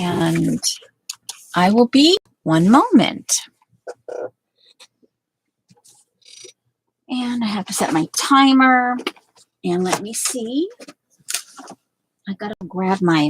And I will be one moment. And I have to set my timer. And let me see. I gotta grab my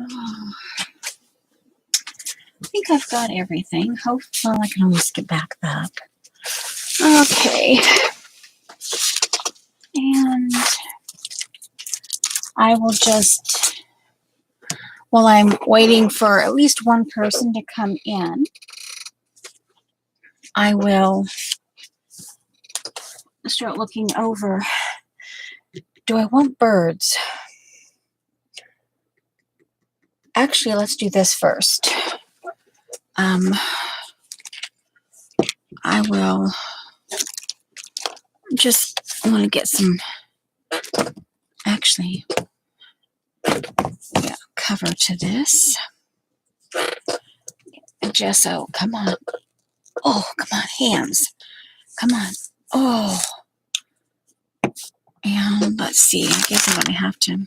I think I've got everything. Well, I can always get back up. Okay. And I will just, while I'm waiting for at least one person to come in, I will start looking over. Do I want birds? Actually, let's do this first. I will just want to get some, actually, yeah, cover to this. Gesso, come on. Oh, come on, hands. Come on. Oh. And let's see, I guess I'm going to have to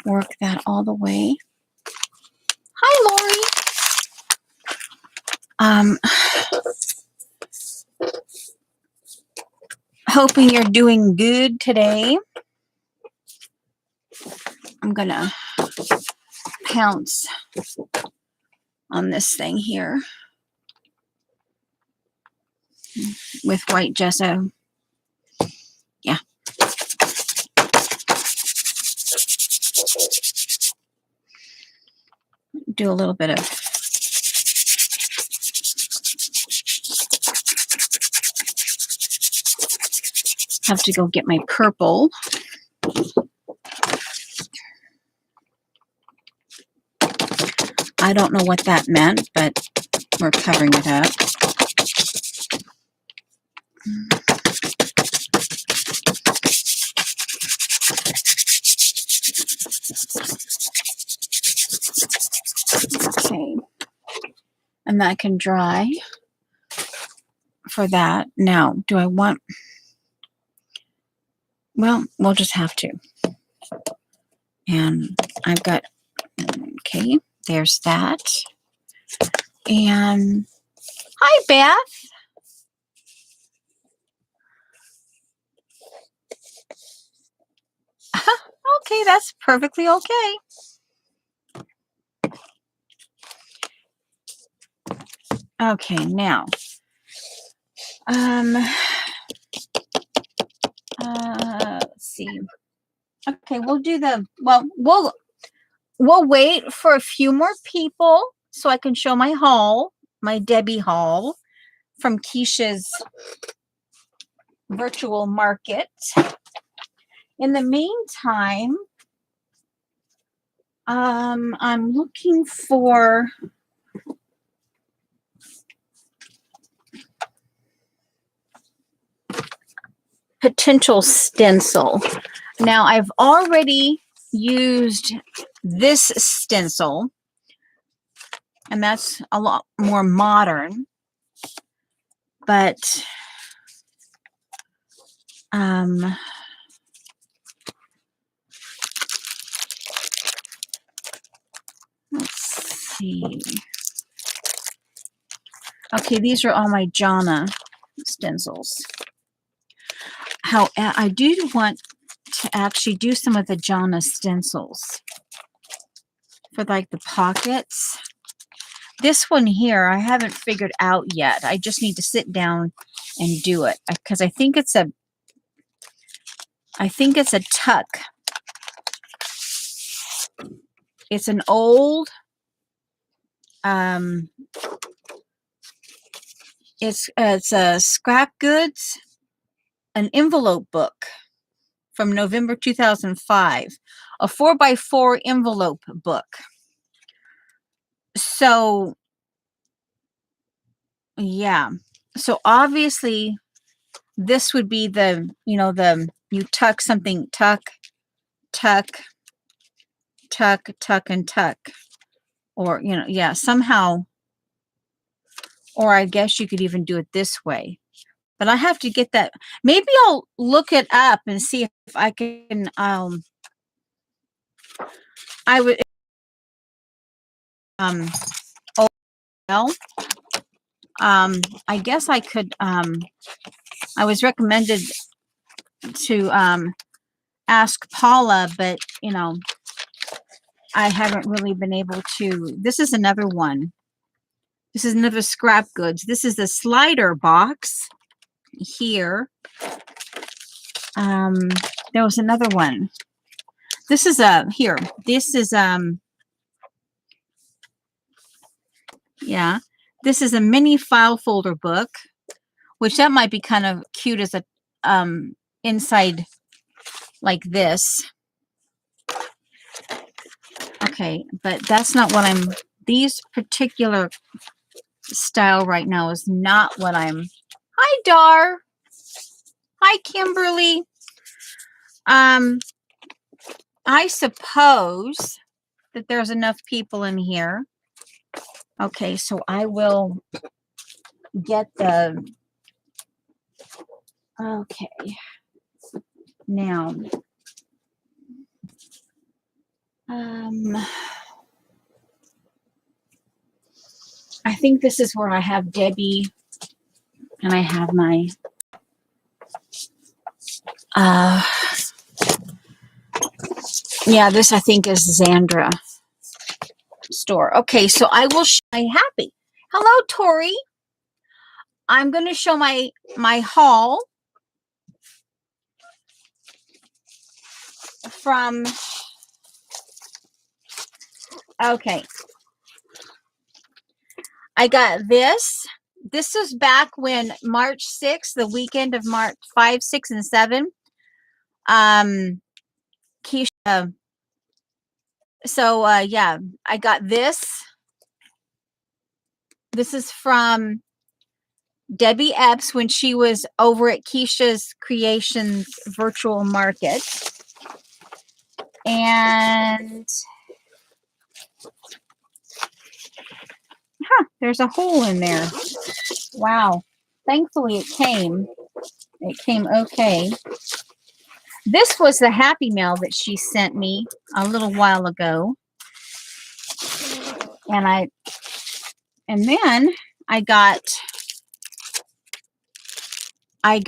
work that all the way. Hi, Lori. Hoping you're doing good today. I'm going to pounce on this thing here with white gesso. Yeah. Do a little bit of have to go get my purple. I don't know what that meant, but we're covering it up. Okay. And that can dry for that. Now, do I want... Well, we'll just have to. And I've got... Okay, there's that. And... Hi, Beth. Okay, that's perfectly okay. Okay, now... let's see. Okay, we'll do the... Well, we'll wait for a few more people so I can show my haul, my Debbie haul from Keisha's virtual market. In the meantime, I'm looking for potential stencil. Now, I've already used this stencil, and that's a lot more modern, but let's see. Okay, these are all my Jana stencils. How I do want to actually do some of the Jana stencils for like the pockets. This one here, I haven't figured out yet. I just need to sit down and do it because I think it's a tuck. It's an old, it's a scrap goods, an envelope book from November 2005, a 4x4 envelope book. So, yeah. So obviously this would be the, you know, you tuck something, tuck, tuck, tuck, tuck, and tuck. Or, you know, yeah, somehow, or I guess you could even do it this way. But I have to get that. Maybe I'll look it up and see if I can, I would, oh, well, I guess I could, I was recommended to, ask Paula, but, you know, I haven't really been able to. This is another one. This is another scrap goods. This is the slider box here. There was another one. This is here. This is yeah. This is a mini file folder book, which that might be kind of cute as a inside like this. Okay, but that's not what I'm. These particular style right now is not what I'm. Hi, Dar. Hi, Kimberly. I suppose that there's enough people in here. Okay, so I will get the. Okay. Now, I think this is where I have Debbie and I have my yeah, this I think is Zandra store. Okay, so I will show my happy. Hello, Tori. I'm going to show my haul from, okay. I got this. This is back when March 6th, the weekend of March 5, 6, and 7. Keisha. So, yeah, I got this. This is from Debbie Epps when she was over at Keisha's Creations Virtual Market. And there's a hole in there. Wow. Thankfully it came. It came okay. This was the Happy Mail that she sent me a little while ago. And then I got a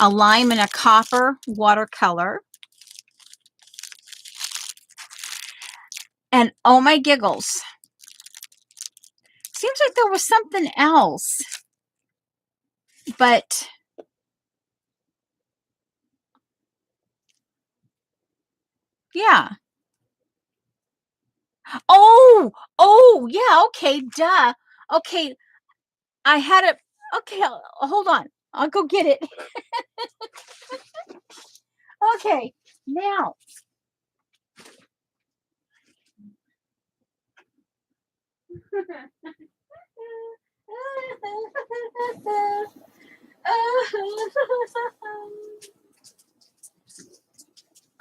lime and a copper watercolor. And oh my giggles. Seems like there was something else. But yeah. Oh, yeah, okay, duh. Okay, I had it. Okay, hold on. I'll go get it. Okay, now.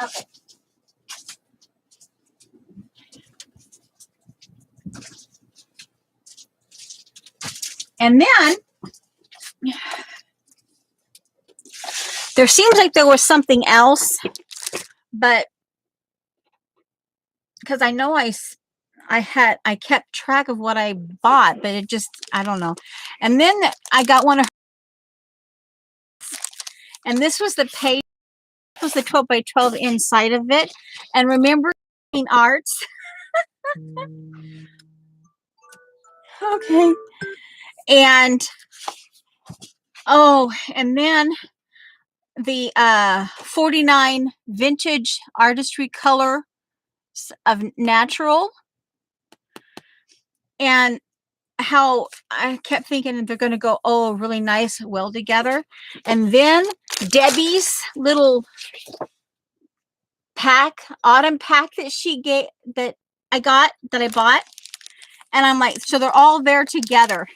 Okay. And then there seems like there was something else, but because I know I kept track of what I bought, but it just, I don't know. And then I got one of her, and this was the page, was the 12 by 12 inside of it. And remember arts. Okay. And and then the 49 vintage artistry color of natural, and how I kept thinking they're going to go, oh, really nice, well together. And then Debbie's little autumn pack that she gave, that I bought. And I'm like, so they're all there together.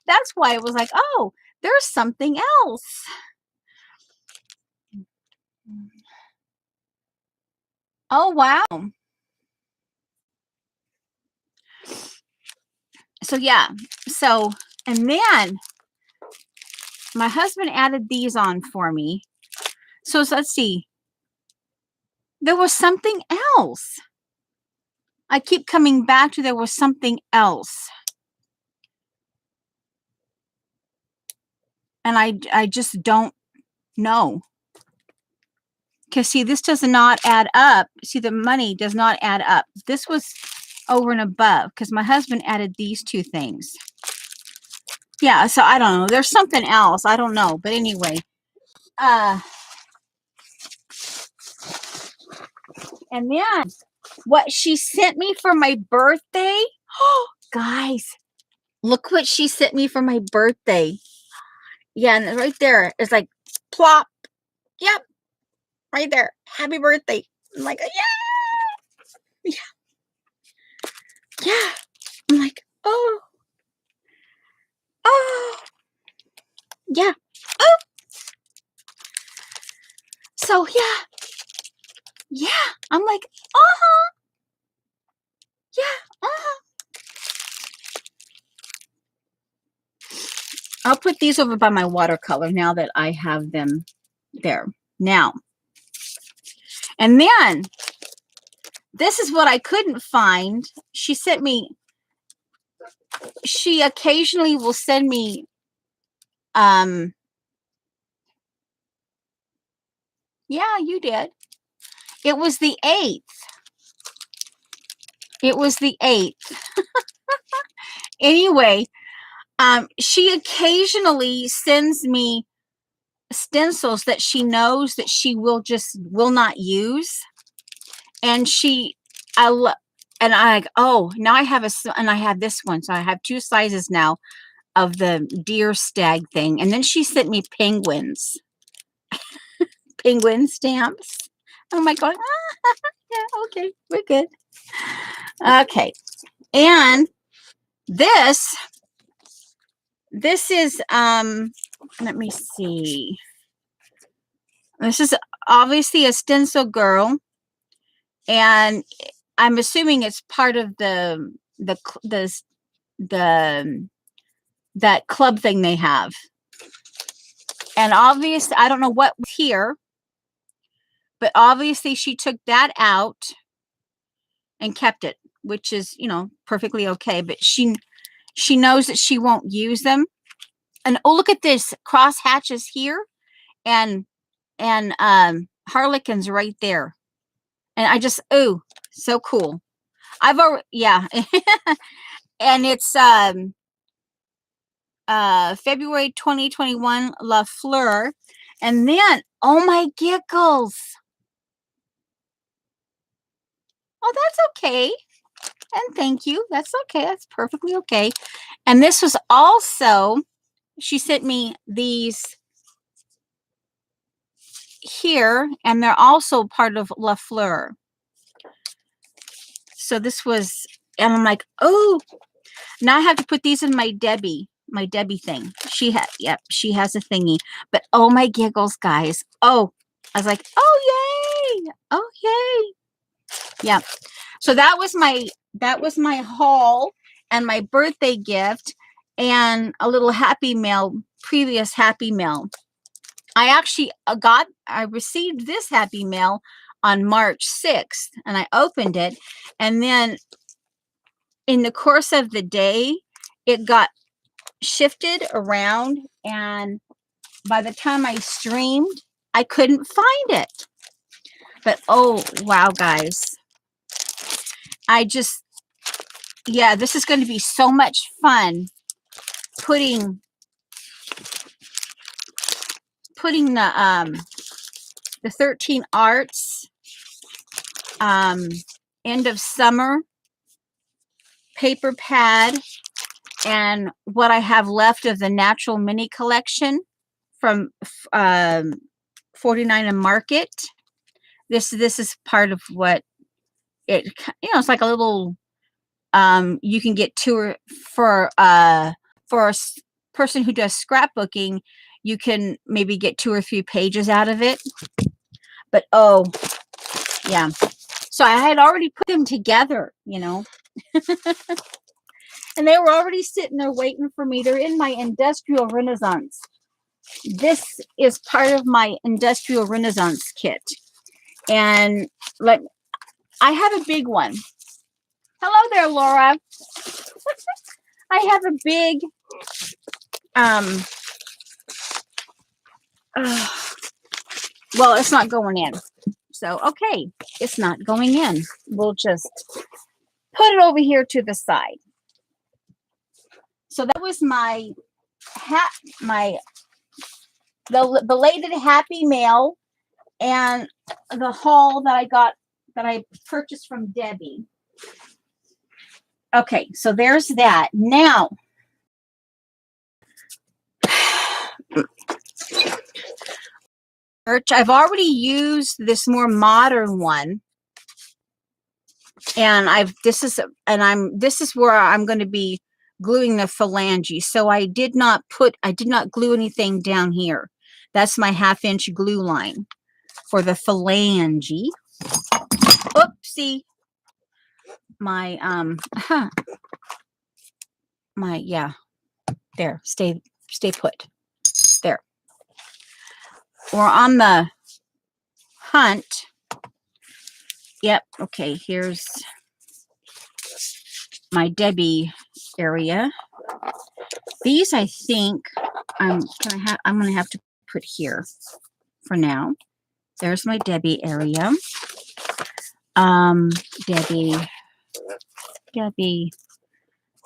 That's why it was like, oh, there's something else. Oh, wow. So, yeah. So, and then my husband added these on for me. So let's see. There was something else. I keep coming back to there was something else. And I just don't know. Because see, this does not add up. See, the money does not add up. This was over and above because my husband added these two things. Yeah, so I don't know. There's something else. I don't know. But anyway. And then what she sent me for my birthday. Oh, guys, look what she sent me for my birthday. Yeah, and right there is like plop. Yep. Right there. Happy birthday. I'm like, yeah. Yeah. I'm like, oh. Oh. Yeah. Oh. So yeah. Yeah. I'm like, uh-huh. Yeah. Uh-huh. I'll put these over by my watercolor now that I have them there. Now. And then this is what I couldn't find. She sent me, she occasionally will send me yeah, you did. It was the 8th. It was the 8th. Anyway, she occasionally sends me stencils that she knows that she will not use. And and I like, oh, now I have and I have this one. So I have 2 sizes now of the deer stag thing. And then she sent me penguins. Penguin stamps. Oh my God. Yeah, okay, we're good. Okay. And this is let me see. This is obviously a stencil girl, and I'm assuming it's part of the that club thing they have. And obviously, I don't know what was here, but obviously she took that out and kept it, which is, you know, perfectly okay. But she knows that she won't use them. And oh, look at this, cross hatches here, and harlequins right there. And I just, ooh, so cool. I've already, yeah. And it's February 2021 La Fleur. And then, oh my giggles. Oh, that's okay. And thank you. That's okay. That's perfectly okay. And this was also, she sent me these here, and they're also part of La Fleur. So this was, and I'm like, oh, now I have to put these in my Debbie thing. She has a thingy. But oh my giggles, guys. Oh, I was like, oh yay. Oh yay. Yeah. So that was my haul and my birthday gift and a little previous happy mail. I actually I received this happy mail on March 6th, and I opened it, and then in the course of the day, it got shifted around, and by the time I streamed, I couldn't find it. But oh, wow, guys. Yeah, this is going to be so much fun putting the 13 Arts end of summer paper pad and what I have left of the Natural Mini collection from 49 and Market. This is part of what it, it's like a little, you can get for a person who does scrapbooking, you can maybe get 2 or 3 pages out of it. But oh yeah, so I had already put them together, and they were already sitting there waiting for me. They're in my Industrial Renaissance. This is part of my Industrial Renaissance kit, and like I have a big one. Hello there, Laura. I have a big well, it's not going in. So, okay, it's not going in. We'll just put it over here to the side. So that was my the belated Happy Mail and the haul that I purchased from Debbie. Okay, so there's that. Now, I've already used this more modern one, and this is where I'm going to be gluing the phalange. So I did not glue anything down here. That's my 1/2 inch glue line for the phalange. Oopsie. My there, stay put. There. We're on the hunt. Yep, okay, here's my Debbie area. These I think I'm gonna have to put here for now. There's my Debbie area. Debbie,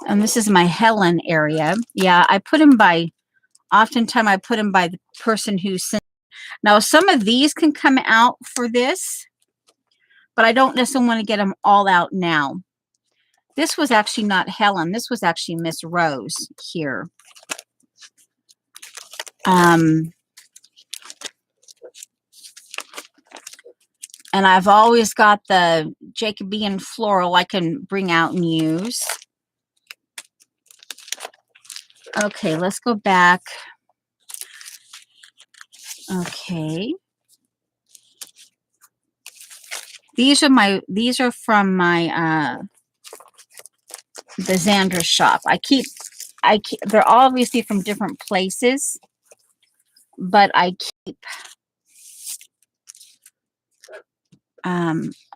and this is my Helen area. Yeah, I put them by, oftentimes I put them by the person who sent. Now, some of these can come out for this, but I don't necessarily want to get them all out now. This was actually not Helen. This was actually Miss Rose here. And I've always got the Jacobean floral I can bring out and use. Okay, let's go back. Okay. These are from my the Xandra shop. I keep they're obviously from different places, but I keep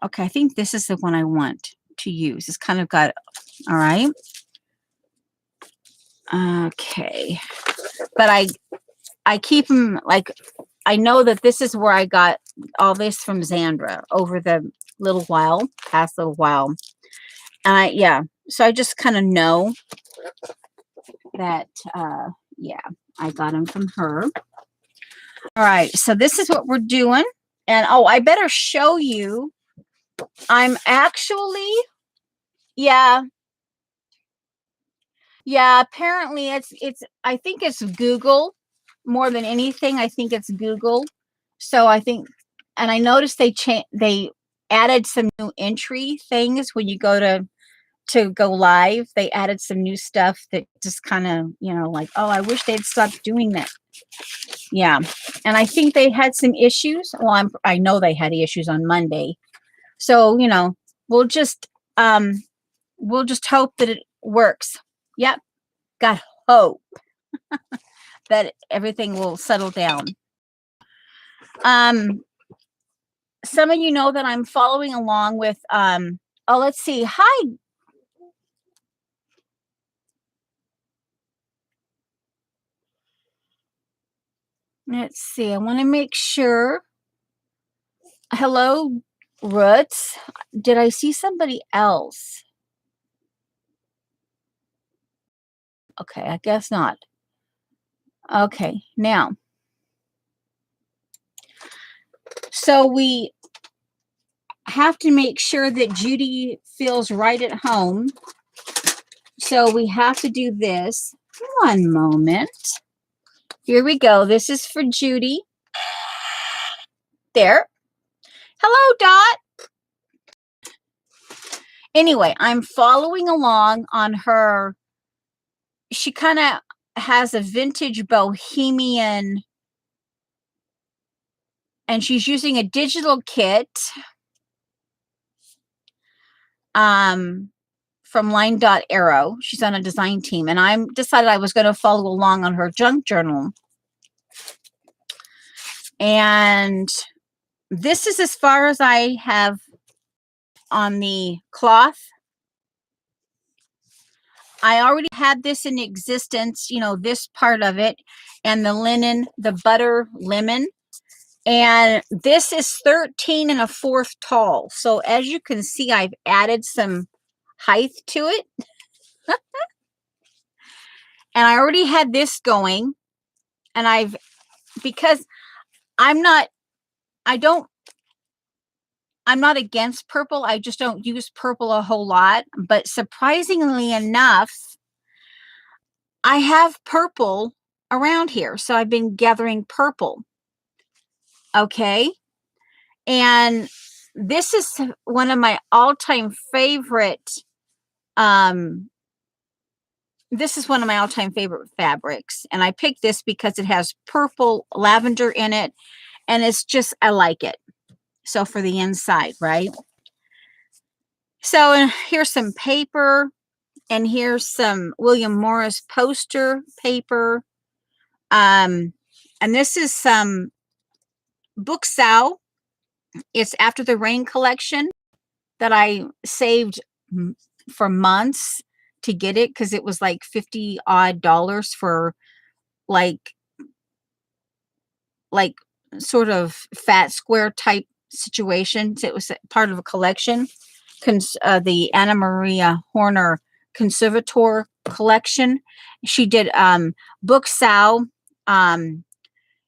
okay, I think this is the one I want to use. It's kind of got, all right. Okay. But I keep them, like, I know that this is where I got all this from Xandra over the past little while. And yeah, so I just kind of know that, yeah, I got them from her. All right, so this is what we're doing. And oh, I better show you. I'm actually, yeah, apparently it's I think it's Google more than anything. I think it's Google. So I think, and I noticed they added some new entry things when you go to go live. They added some new stuff that just kind of, like, oh, I wish they'd stopped doing that. Yeah. And I think they had some issues. Well, I know they had issues on Monday. So, we'll just hope that it works. Yep. Got hope that everything will settle down. Some of you know that I'm following along with, oh, let's see. Hi. Let's see. I want to make sure. Hello, Roots. Did I see somebody else? Okay, I guess not. Okay, now. So have to make sure that Judy feels right at home. So we have to do this. One moment. Here we go. This is for Judy. There. Hello, Dot. Anyway, I'm following along on her. She kind of has a vintage bohemian, and she's using a digital kit from Line.Aero. She's on a design team, and I decided I was going to follow along on her junk journal. And this is as far as I have on the cloth. I already had this in existence, you know, this part of it, and the linen, the butter lemon. And this is 13 1/4 tall. So as you can see, I've added some height to it. And I already had this going. And because I'm not against purple. I just don't use purple a whole lot. But surprisingly enough, I have purple around here. So I've been gathering purple. Okay. And this is one of my all-time favorite. This is one of my all-time favorite fabrics. And I picked this because it has purple lavender in it. And it's just, I like it. So for the inside, right? So here's some paper. And here's some William Morris poster paper. And this is some Booksau. It's After the Rain collection that I saved for months to get it, because it was like $50 odd for like sort of fat square type situation. So it was part of a collection, the Anna Maria Horner Conservator collection. She did Booksau.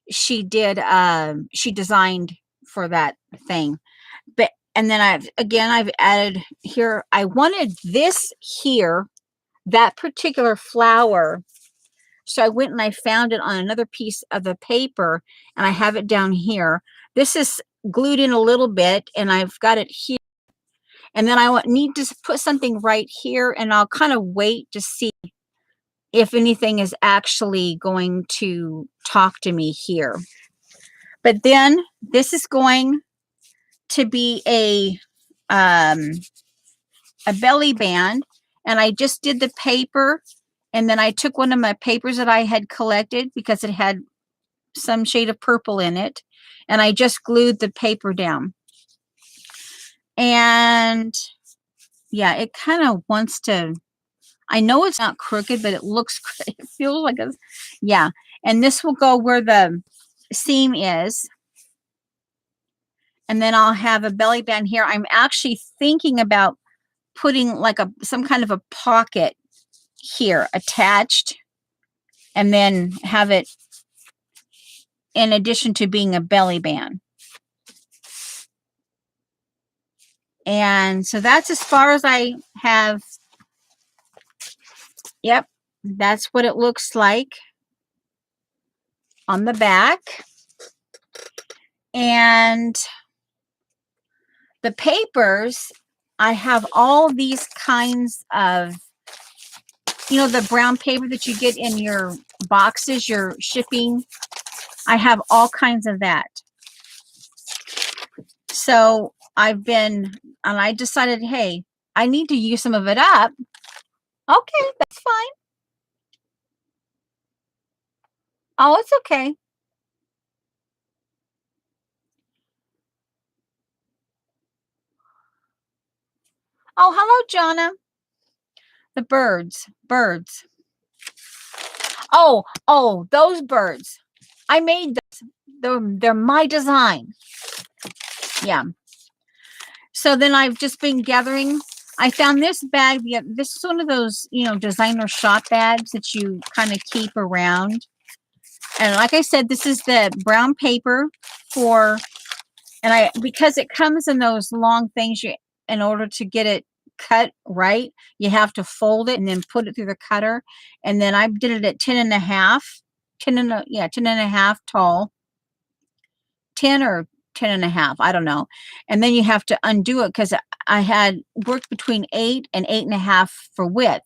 She designed for that thing. But and then I've added here, I wanted this here, that particular flower. So I went and I found it on another piece of the paper, and I have it down here. This is glued in a little bit, and I've got it here. And then I need to put something right here, and I'll kind of wait to see if anything is actually going to talk to me here. But then this is going to be a belly band, and I just did the paper, and then I took one of my papers that I had collected because it had some shade of purple in it, and I just glued the paper down. And yeah, it kind of wants to, I know it's not crooked, but it looks, it feels like a, yeah. And this will go where the seam is. And then I'll have a belly band here. I'm actually thinking about putting like some kind of a pocket here attached, and then have it in addition to being a belly band. And so that's as far as I have. Yep, that's what it looks like on the back. And the papers, I have all these kinds of, you know, the brown paper that you get in your boxes, your shipping. I have all kinds of that. So and I decided, hey, I need to use some of it up. Okay, that's fine. Oh, it's okay. Oh, hello, Jonna. The birds. Oh, those birds. I made those. They're my design. Yeah. So then I've just been gathering. I found this bag. This is one of those, you know, designer shop bags that you kind of keep around. And like I said, this is the brown paper for And because it comes in those long things, in order to get it cut right, you have to fold it and then put it through the cutter. And then I did it at 10 and a half, 10 and a half tall, 10 or 10 and a half, I don't know. And then you have to undo it because I had worked between 8 and 8.5 for width.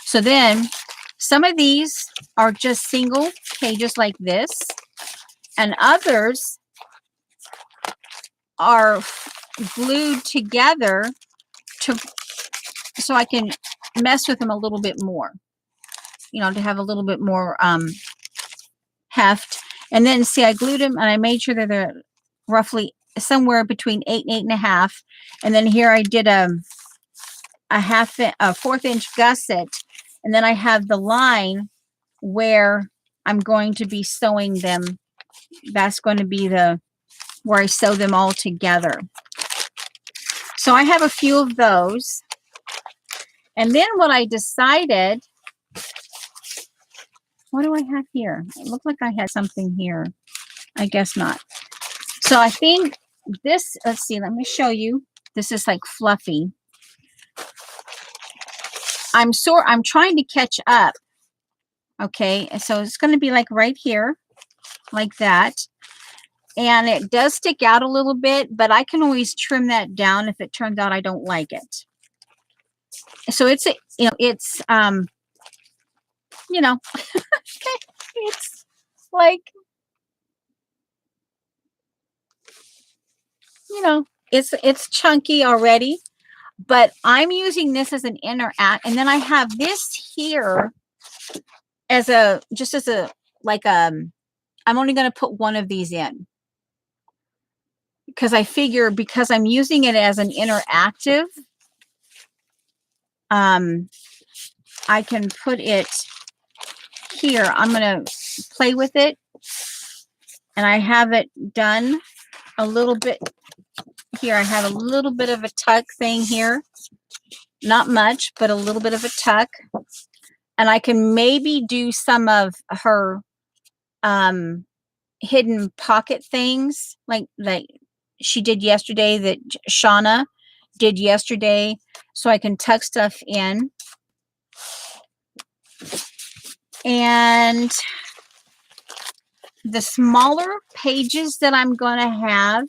So then some of these are just single pages like this, and others are glued together so I can mess with them a little bit more, to have a little bit more heft. And then see, I glued them and I made sure that they're roughly somewhere between 8 and 8.5. And then here I did a 1/4 inch gusset, and then I have the line where I'm going to be sewing them. That's going to be where I sew them all together. So I have a few of those. And then what I decided, what do I have here? It looked like I had something here. I guess not. So I think this, let's see, let me show you. This is like fluffy. I'm trying to catch up. Okay, so it's going to be like right here, like that. And it does stick out a little bit, but I can always trim that down if it turns out I don't like it. So it's it's like, it's chunky already, but I'm using this as an inner act. And then I have this here as I'm only going to put one of these in because I figure because I'm using it as an interactive, I can put it here. I'm going to play with it, and I have it done a little bit here. I have a little bit of a tuck thing here, not much, but a little bit of a tuck. And I can maybe do some of her hidden pocket things like she did yesterday, that Shauna did yesterday, so I can tuck stuff in. And the smaller pages that I'm going to have,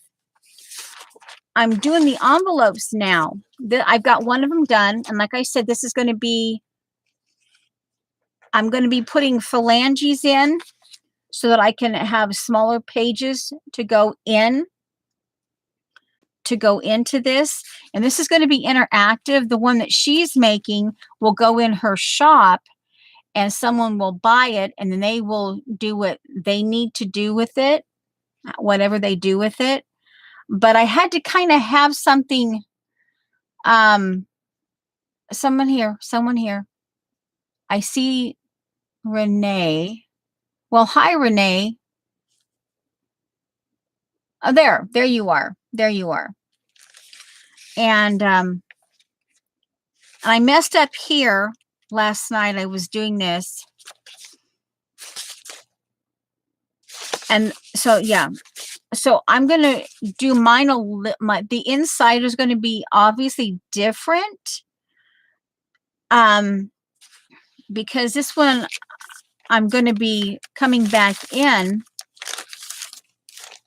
I'm doing the envelopes now. I've got one of them done. And like I said, this is going to be, I'm going to be putting phalanges in so that I can have smaller pages to go into this. And this is going to be interactive. The one that she's making will go in her shop, and someone will buy it, and then they will do what they need to do with it, whatever they do with it. But I had to kind of have something. Someone here. I see Renee. Well, hi, Renee. Oh, there you are. There you are. And I messed up here last night. I was doing this. And so, yeah. So I'm going to do mine the inside is going to be obviously different. Because this one, I'm going to be coming back in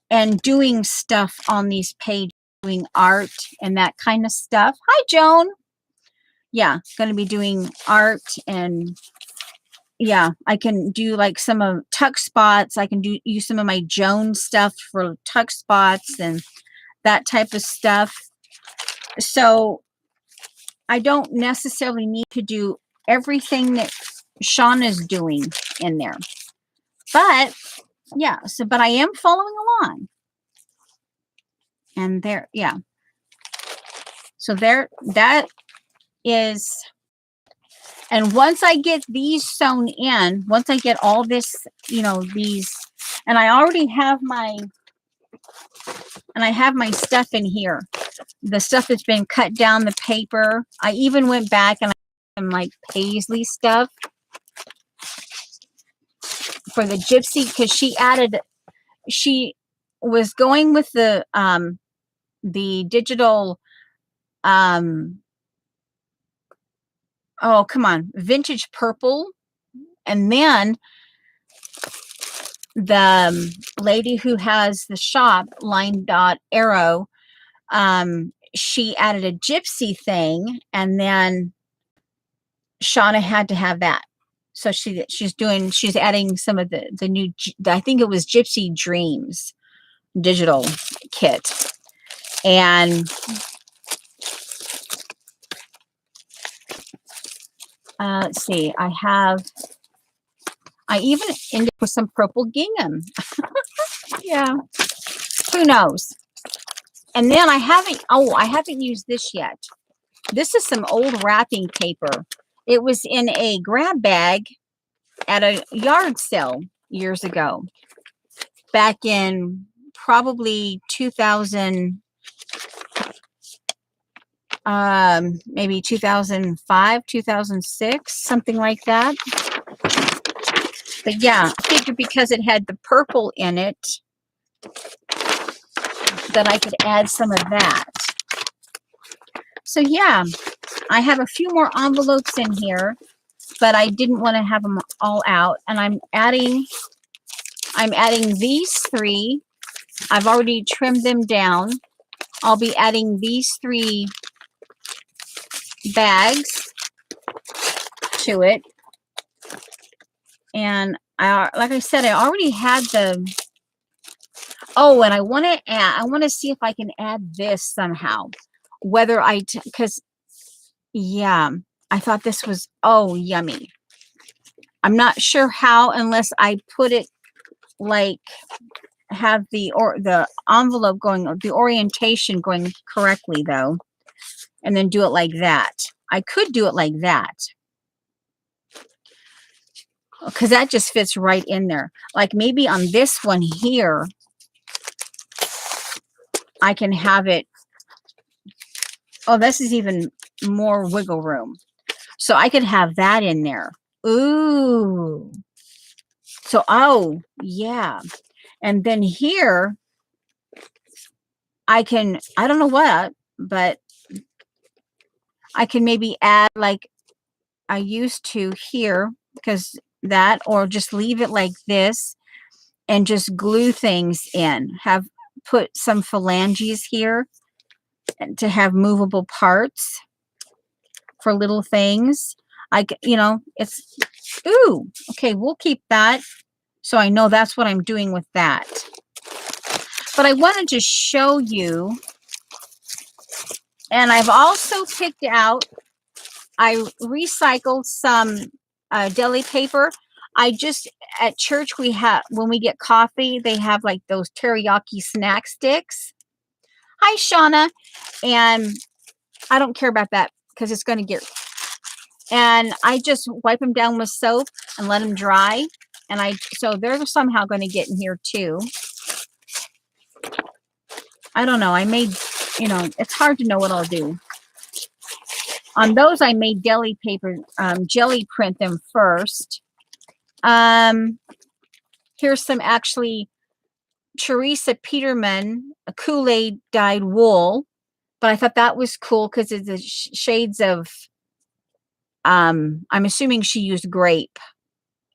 and doing stuff on these pages, doing art and that kind of stuff. Hi, Joan. Yeah, going to be doing art, and yeah, I can do like some of tuck spots. I can use some of my Joan stuff for tuck spots and that type of stuff. So I don't necessarily need to do everything that Sean is doing in there. But yeah, but I am following along. And there, yeah. So there, that is, and once I get these sewn in, once I get all this, these, and I already have my stuff in here. The stuff that's been cut down, the paper. I even went back and I some like paisley stuff for the gypsy, because she was going with the digital, oh, come on, vintage purple. And then the lady who has the shop, Line Dot Arrow, she added a gypsy thing, and then Shauna had to have that. So she's adding some of the new, I think it was Gypsy Dreams digital kit. And let's see, I even ended up with some purple gingham. Yeah, who knows? And then I haven't used this yet. This is some old wrapping paper. It was in a grab bag at a yard sale years ago, back in probably 2000, maybe 2005, 2006, something like that. But yeah, I figured because it had the purple in it, that I could add some of that. So yeah, I have a few more envelopes in here, but I didn't want to have them all out. And I'm adding these 3. I've already trimmed them down. I'll be adding these 3 bags to it. And like I said, I already had the, oh, and I want to see if I can add this somehow. Whether because yeah, I thought this was, oh, yummy. I'm not sure how, unless I put it like, have the envelope going, the orientation going correctly though, and then do it like that. I could do it like that, because that just fits right in there. Like maybe on this one here, I can have it, oh, this is even more wiggle room. So I could have that in there. Ooh. So, oh, yeah. And then here, I don't know what, but I can maybe add like I used to here, because that, or just leave it like this and just glue things in. Put some phalanges here to have movable parts for little things. It's, ooh, okay, we'll keep that. So I know that's what I'm doing with that. But I wanted to show you, and I've also picked out, I recycled some deli paper. At church, when we get coffee, they have like those teriyaki snack sticks. Hi, Shauna. And I don't care about that because it's going to get, and I just wipe them down with soap and let them dry. And so they're somehow going to get in here too. I don't know. I made, it's hard to know what I'll do. On those, I made deli paper, jelly print them first. Here's some actually Teresa Peterman, a Kool-Aid dyed wool. But I thought that was cool because it's the shades of, I'm assuming she used grape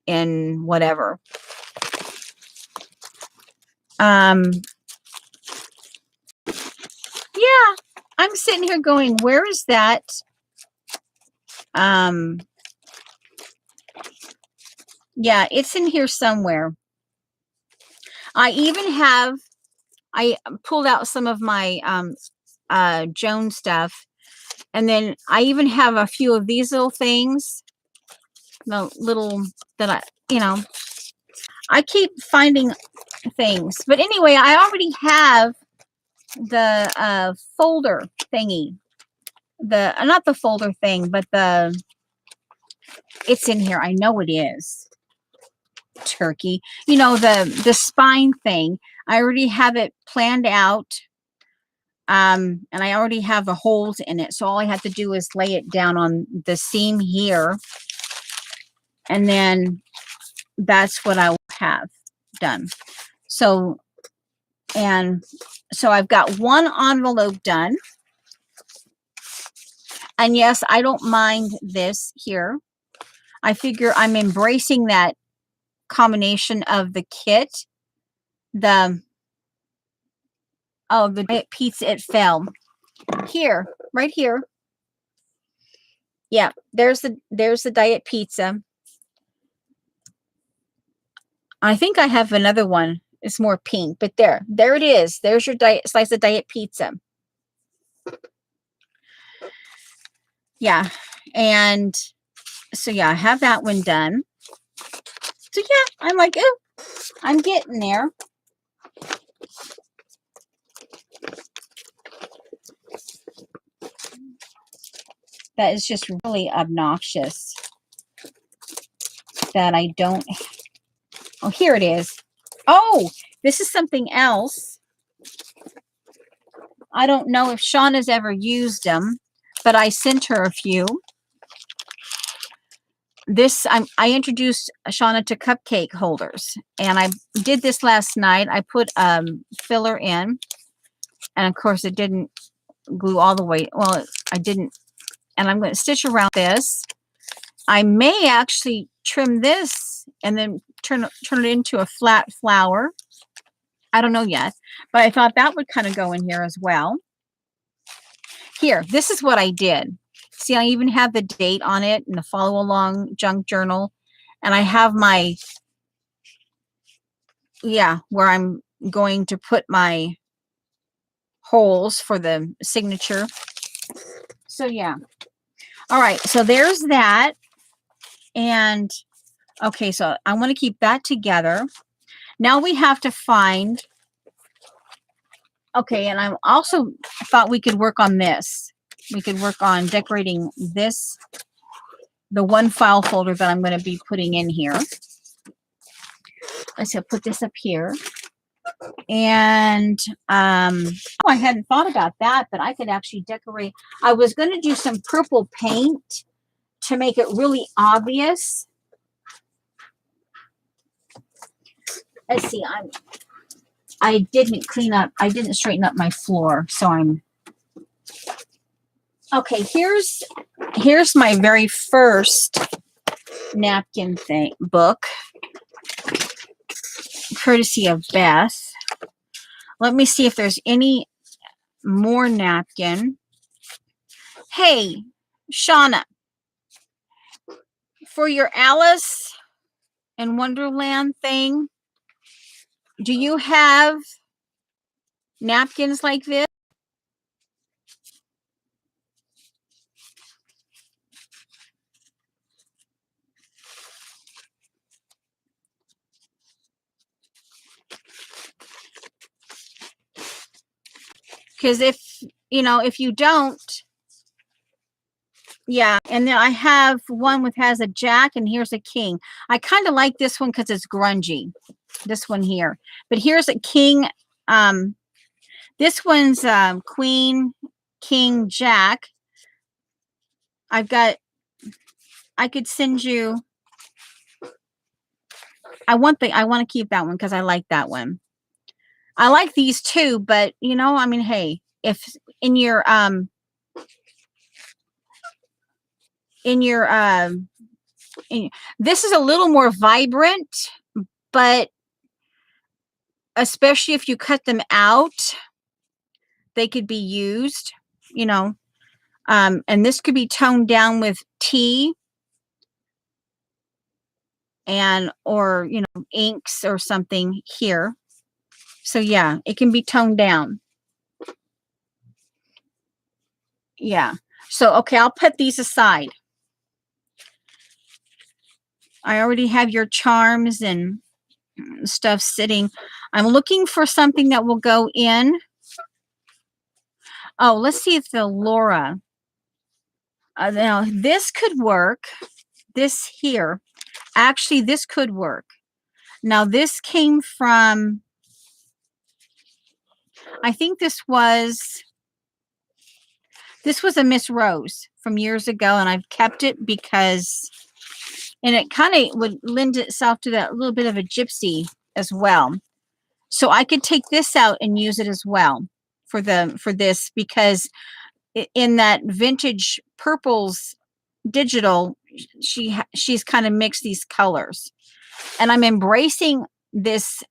in whatever. Yeah, I'm sitting here going, where is that? Yeah, it's in here somewhere. I pulled out some of my Joan stuff, and then I even have a few of these little things, the little that I keep finding things. But anyway, I already have the folder thingy, not the folder thing, but it's in here. I know it is. Turkey, the spine thing. I already have it planned out, and I already have the holes in it, so all I have to do is lay it down on the seam here, and then that's what I will have done. So And so I've got one envelope done. And yes, I don't mind this here. I figure I'm embracing that combination of the kit, the diet pizza. It fell here, right here. Yeah, there's the diet pizza. I think I have another one. It's more pink, but there it is. There's your slice of diet pizza. Yeah, and so yeah, I have that one done. So yeah, I'm like, oh, I'm getting there. That is just really obnoxious that I don't. Oh, here it is. Oh, this is something else. I don't know if Shauna's ever used them, but I sent her a few. I introduced Shauna to cupcake holders, and I did this last night. I put filler in, and of course it didn't glue all the way. Well, I didn't, and I'm going to stitch around this. I may actually trim this and then turn it into a flat flower. I don't know yet, but I thought that would kind of go in here as well. Here, this is what I did. See, I even have the date on it in the follow along junk journal. And I have my, where I'm going to put my holes for the signature. So yeah. All right. So there's that. And okay, so I want to keep that together. Now we have to find, okay, and I also thought we could work on this. We could work on decorating this, the one file folder that I'm going to be putting in here. Let's put this up here. And I hadn't thought about that, but I could actually decorate. I was going to do some purple paint to make it really obvious. Let's see, I didn't straighten up my floor, so I'm okay. Here's my very first napkin book, courtesy of Beth. Let me see if there's any more napkin. Hey, Shauna, for your Alice in Wonderland thing, do you have napkins like this? Because if you don't, yeah. And then I have one has a jack and here's a king. I kind of like this one because it's grungy. This one here, but here's a king. This one's queen, king, jack. I could send you. I want to keep that one because I like that one. I like these too, but I mean, hey, if in your this is a little more vibrant, but especially if you cut them out, they could be used, and this could be toned down with tea or inks or something here. So yeah, it can be toned down. Yeah. So okay, I'll put these aside. I already have your charms and stuff sitting. I'm looking for something that will go in. Oh, let's see if the Laura. Now this could work. This here, actually, this could work. Now this came from. I think this was a Miss Rose from years ago, and I've kept it because, and it kind of would lend itself to that little bit of a gypsy as well. So I could take this out and use it as well for this, because in that vintage purples digital, she's kind of mixed these colors, and I'm embracing this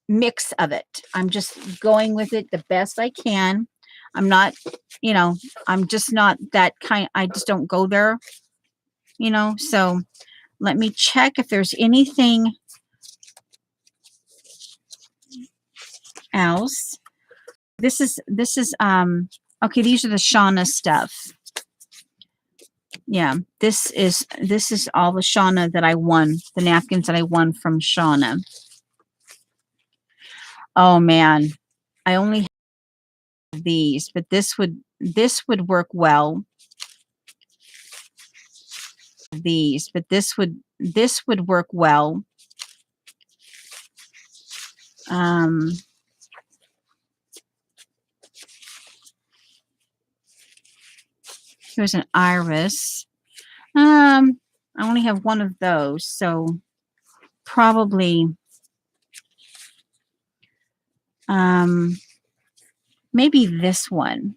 mix of it. I'm just going with it the best I can. I'm not, I'm just not that kind. I just don't go there, so let me check if there's anything else. This is okay, these are the Shauna stuff. Yeah, this is all the Shauna that I won, the napkins that I won from Shauna. Oh man, I only have these, but this would work well. These, but this would work well. Here's an iris. I only have one of those, so probably maybe this one,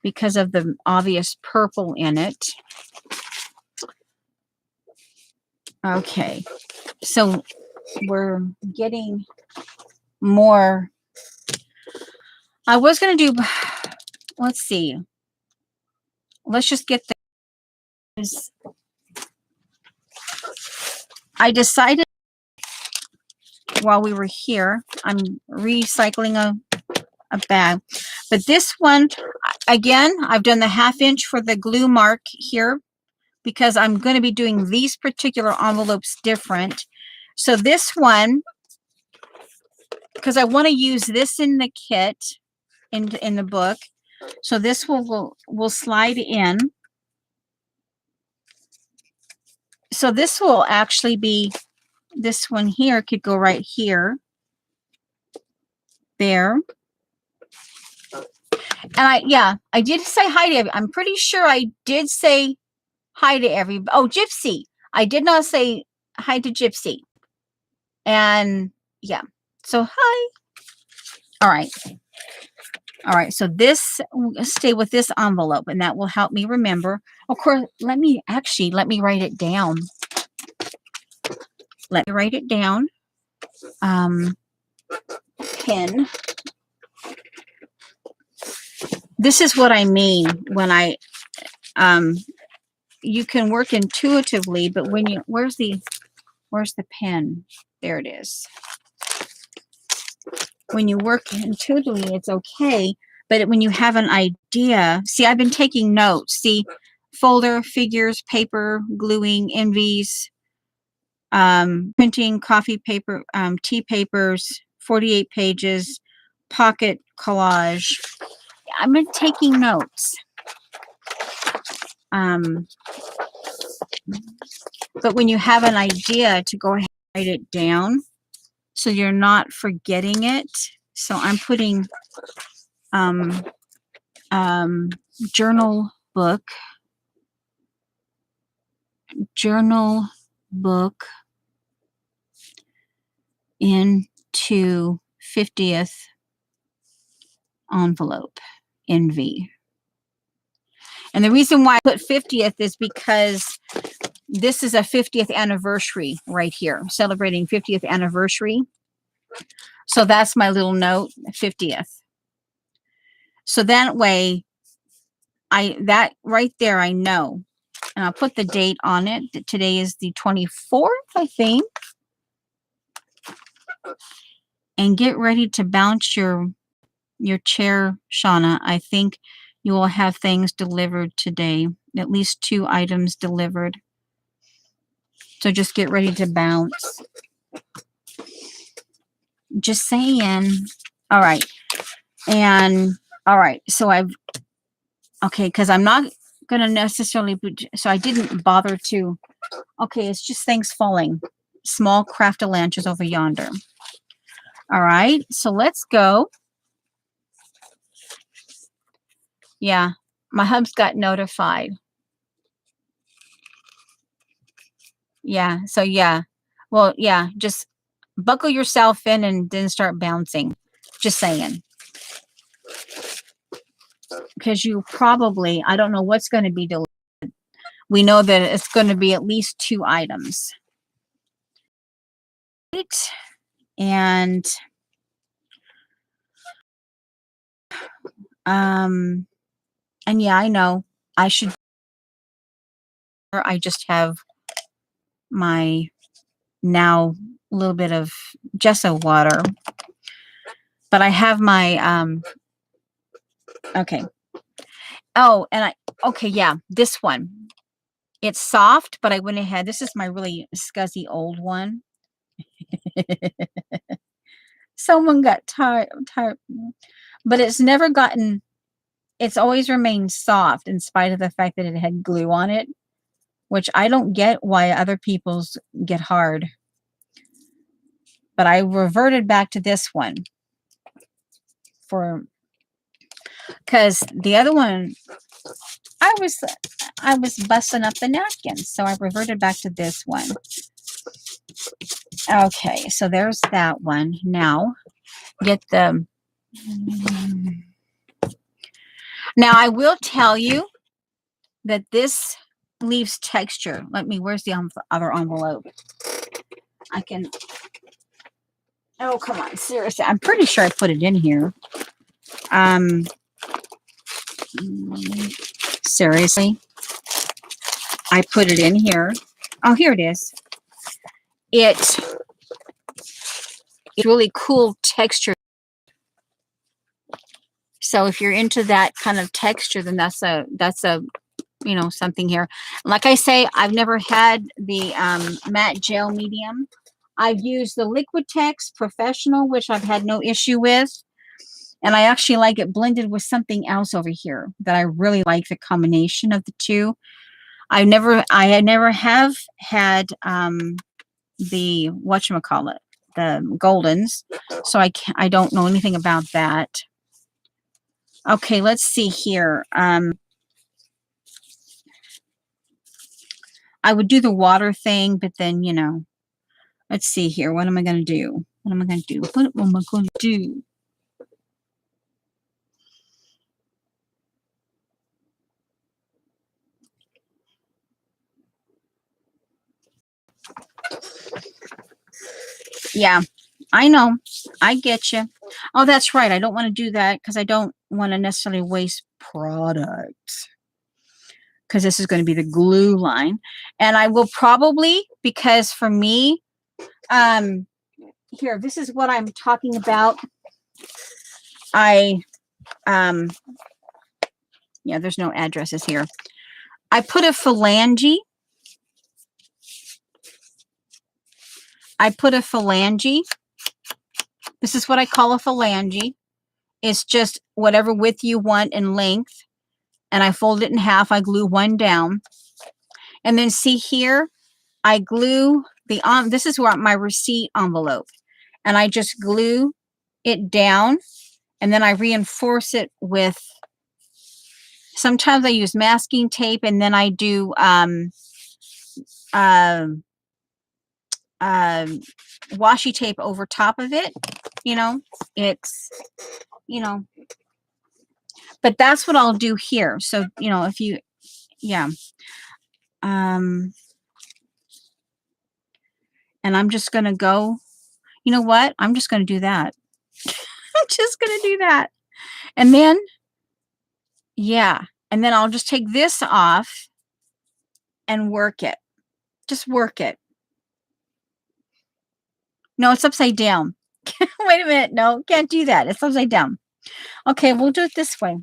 because of the obvious purple in it. Okay, so we're getting more. I was going to do, let's see. Let's just get this. I decided while we were here, I'm recycling a bag. But this one, again, I've done the 1/2 inch for the glue mark here, because I'm going to be doing these particular envelopes different. So this one, because I want to use this in the kit, in the book, so this will slide in. So this will actually be, this one here could go right here, there. And I did say hi to everybody. I'm pretty sure I did say hi to everybody. Oh, Gypsy. I did not say hi to Gypsy. And yeah, so hi. All right. All right, so this, stay with this envelope, and that will help me remember. Of course, let me write it down. Let me write it down. Pen. This is what I mean when I, you can work intuitively, but when you, where's the pen? There it is. When you work intuitively, it's okay. But when you have an idea, see, I've been taking notes. See, folder, figures, paper, gluing, envies, printing, coffee paper, tea papers, 48 pages, pocket collage. I've been taking notes. But when you have an idea, to go ahead and write it down so you're not forgetting it. So I'm putting journal book into 50th envelope, NV. And the reason why I put 50th is because this is a 50th anniversary right here, celebrating 50th anniversary. So that's my little note, 50th. So that way, that right there, I know. And I'll put the date on it. Today is the 24th, I think. And get ready to bounce your chair, Shauna. I think you will have things delivered today. At least 2 items delivered. So just get ready to bounce. Just saying. All right. And all right. So okay, because I'm not going to necessarily, so I didn't bother to, okay, it's just things falling. Small craft-a-lanches over yonder. All right. So let's go. Yeah. My hubs got notified. Yeah. So yeah. Well, yeah, just buckle yourself in and then start bouncing. Just saying. Because you probably, I don't know what's going to be delivered. We know that it's going to be at least 2 items. Right? And yeah, I know I should. I just have my now a little bit of gesso water, but I have my okay. Oh, and okay, yeah, this one. It's soft, but I went ahead. This is my really scuzzy old one. Someone got tired, but it's never gotten. It's always remained soft in spite of the fact that it had glue on it, which I don't get why other people's get hard. But I reverted back to this one because the other one, I was busting up the napkins, so I reverted back to this one. Okay, so there's that one. Now, get the. Now I will tell you that this leaves texture. Where's the other envelope? I can. Oh, come on, seriously. I'm pretty sure I put it in here. Seriously. I put it in here. Oh, here it is. It's really cool texture. So if you're into that kind of texture, then that's a something here. Like I say, I've never had the matte gel medium. I've used the Liquitex Professional, which I've had no issue with. And I actually like it blended with something else over here that I really like the combination of the two. I had never have had the whatchamacallit, the Goldens. So I don't know anything about that. Okay, let's see here. I would do the water thing, but then, let's see here. What am I going to do? What am I going to do? What am I going to do? Yeah, I know. I get you. Oh, that's right. I don't want to do that because I don't want to necessarily waste product. Because this is going to be the glue line. And I will probably, because for me, here, this is what I'm talking about. Yeah, there's no addresses here. I put a phalange. This is what I call a phalange. It's just whatever width you want in length. And I fold it in half. I glue one down. And then see here, I glue this is where my receipt envelope. And I just glue it down. And then I reinforce it with, sometimes I use masking tape, and then I do washi tape over top of it. But that's what I'll do here. So, if you, yeah. And I'm just going to go, you know what? I'm just going to do that. I'm just going to do that. And then, yeah. And then I'll just take this off and work it. Just work it. No, it's upside down. Wait a minute. No, can't do that. It's upside down. Okay, we'll do it this way.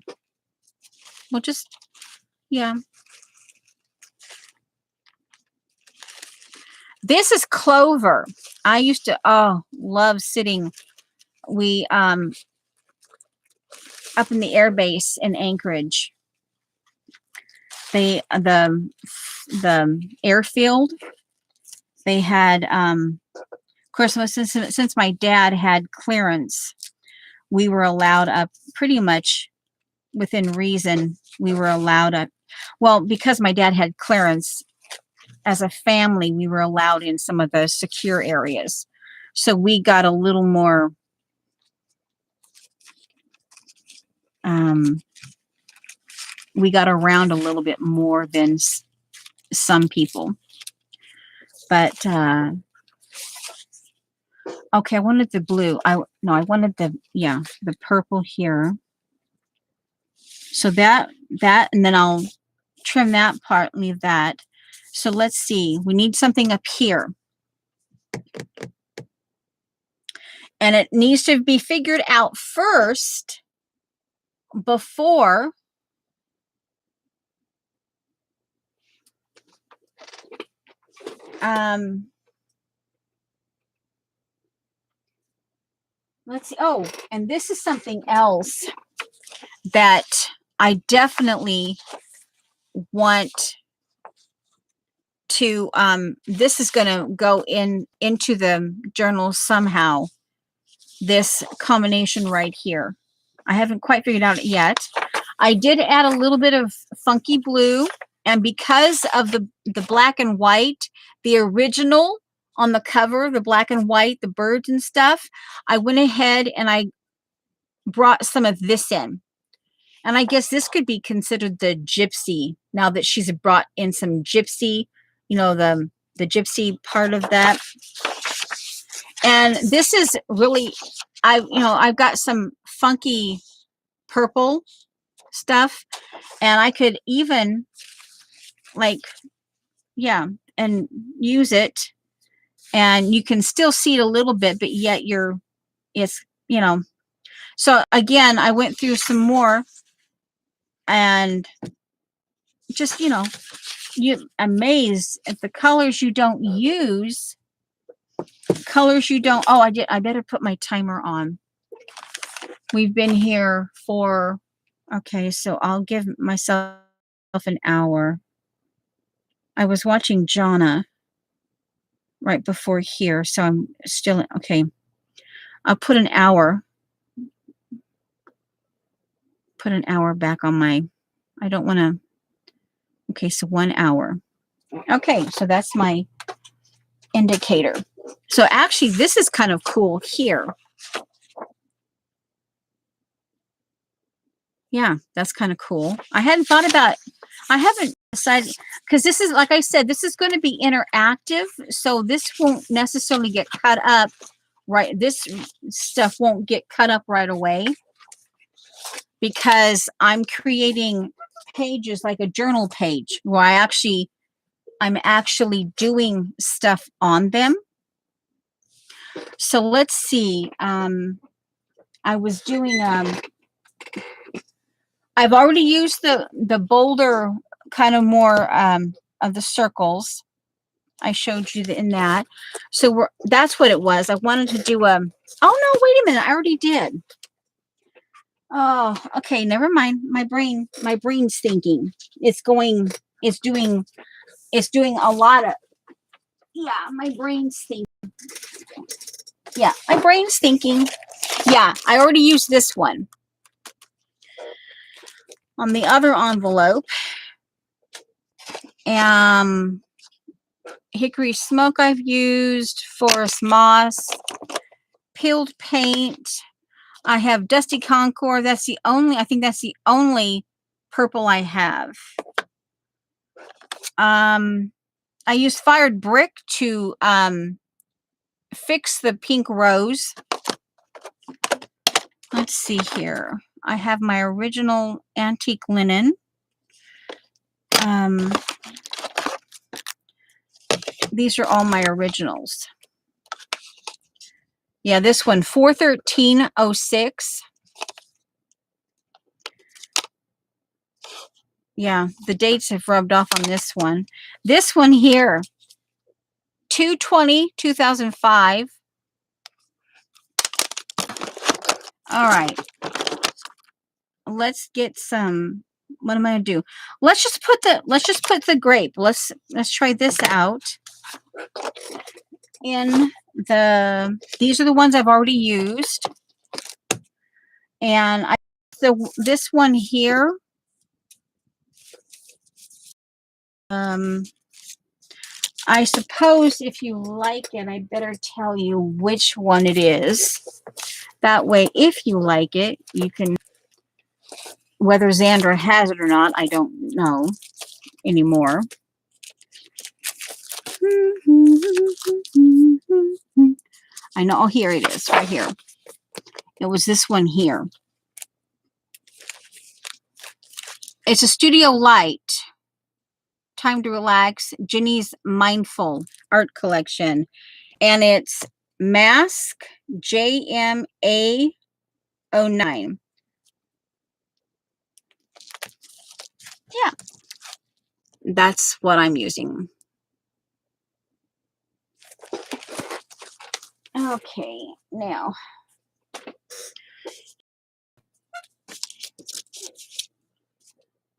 We'll just, yeah. This is clover. I used to, love sitting. We, up in the air base in Anchorage, the airfield, they had, of course, since my dad had clearance, we were allowed up pretty much within reason. We were allowed up, well, because my dad had clearance, as a family, we were allowed in some of the secure areas. So we got a little more, we got around a little bit more than some people. But, okay, I wanted the blue. I wanted the, yeah, the purple here. So that, and then I'll trim that part, leave that. So let's see, we need something up here. And it needs to be figured out first before let's see. Oh, and this is something else that I definitely want to, this is going to go into the journal somehow. This combination right here. I haven't quite figured out yet. I did add a little bit of funky blue, and because of the black and white, the original on the cover, the black and white, the birds and stuff, I went ahead and I brought some of this in. And I guess this could be considered the gypsy, now that she's brought in some gypsy, you know, the gypsy part of that. And this is really, I've got some funky purple stuff, and I could even, like, yeah, and use it, and you can still see it a little bit, but yet it's, so again, I went through some more, and just, you're amazed at the colors you don't use. Oh, I better put my timer on. We've been here for, okay, so I'll give myself an hour. I was watching Jonna right before here, so I'm still, okay. I'll put an hour. Put an hour back on my, I don't want to, okay, so 1 hour. Okay, so that's my indicator. So actually, this is kind of cool here. Yeah, that's kind of cool. I hadn't thought about, I haven't decided, because this is, like I said, this is going to be interactive, so this won't necessarily get cut up, right? This stuff won't get cut up right away, because I'm creating pages like a journal page where I'm actually doing stuff on them. So let's see. I was doing, I've already used the bolder kind of more of the circles. I showed you in that. So that's what it was. I wanted to do oh no, wait a minute. I already did. Oh, okay. Never mind. My brain's thinking. It's doing a lot of, yeah, my brain's thinking. Yeah, my brain's thinking. Yeah, I already used this one. On the other envelope, hickory smoke I've used, forest moss, peeled paint. I have dusty concord. I think that's the only purple I have. I used fired brick to fix the pink rose. Let's see here. I have my original antique linen. These are all my originals. Yeah, this one, 4/13/06. Yeah, the dates have rubbed off on this one. This one here, 2/20/2005. All right. Let's get some, what am I going to do? Let's just put the grape. Let's try this out. These are the ones I've already used. And this one here, I suppose if you like it, I better tell you which one it is. That way, if you like it, you can, whether Xandra has it or not, I don't know anymore. I know, oh, here it is, right here. It was this one here. It's a Studio Light. Time to Relax, Ginny's Mindful Art Collection. And it's Mask JMA09. Yeah. That's what I'm using. Okay, now.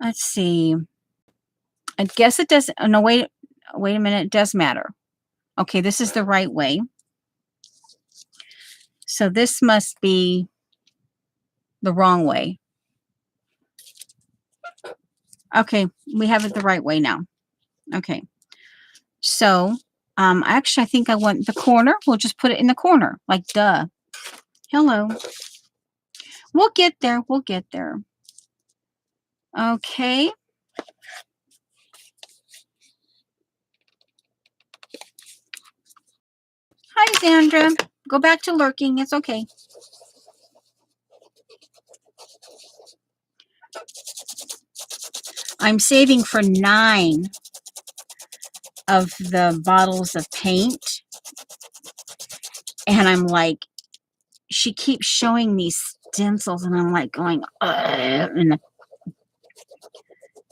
Let's see. I guess it does. Oh, no, wait a minute. It does matter. Okay, this is the right way. So this must be the wrong way. Okay, we have it the right way now. Okay. So, actually, I think I want the corner. We'll just put it in the corner, like duh. Hello. We'll get there. We'll get there. Okay. Hi, Xandra. Go back to lurking. It's okay. I'm saving for 9 of the bottles of paint. And I'm like, she keeps showing me stencils, and I'm like going,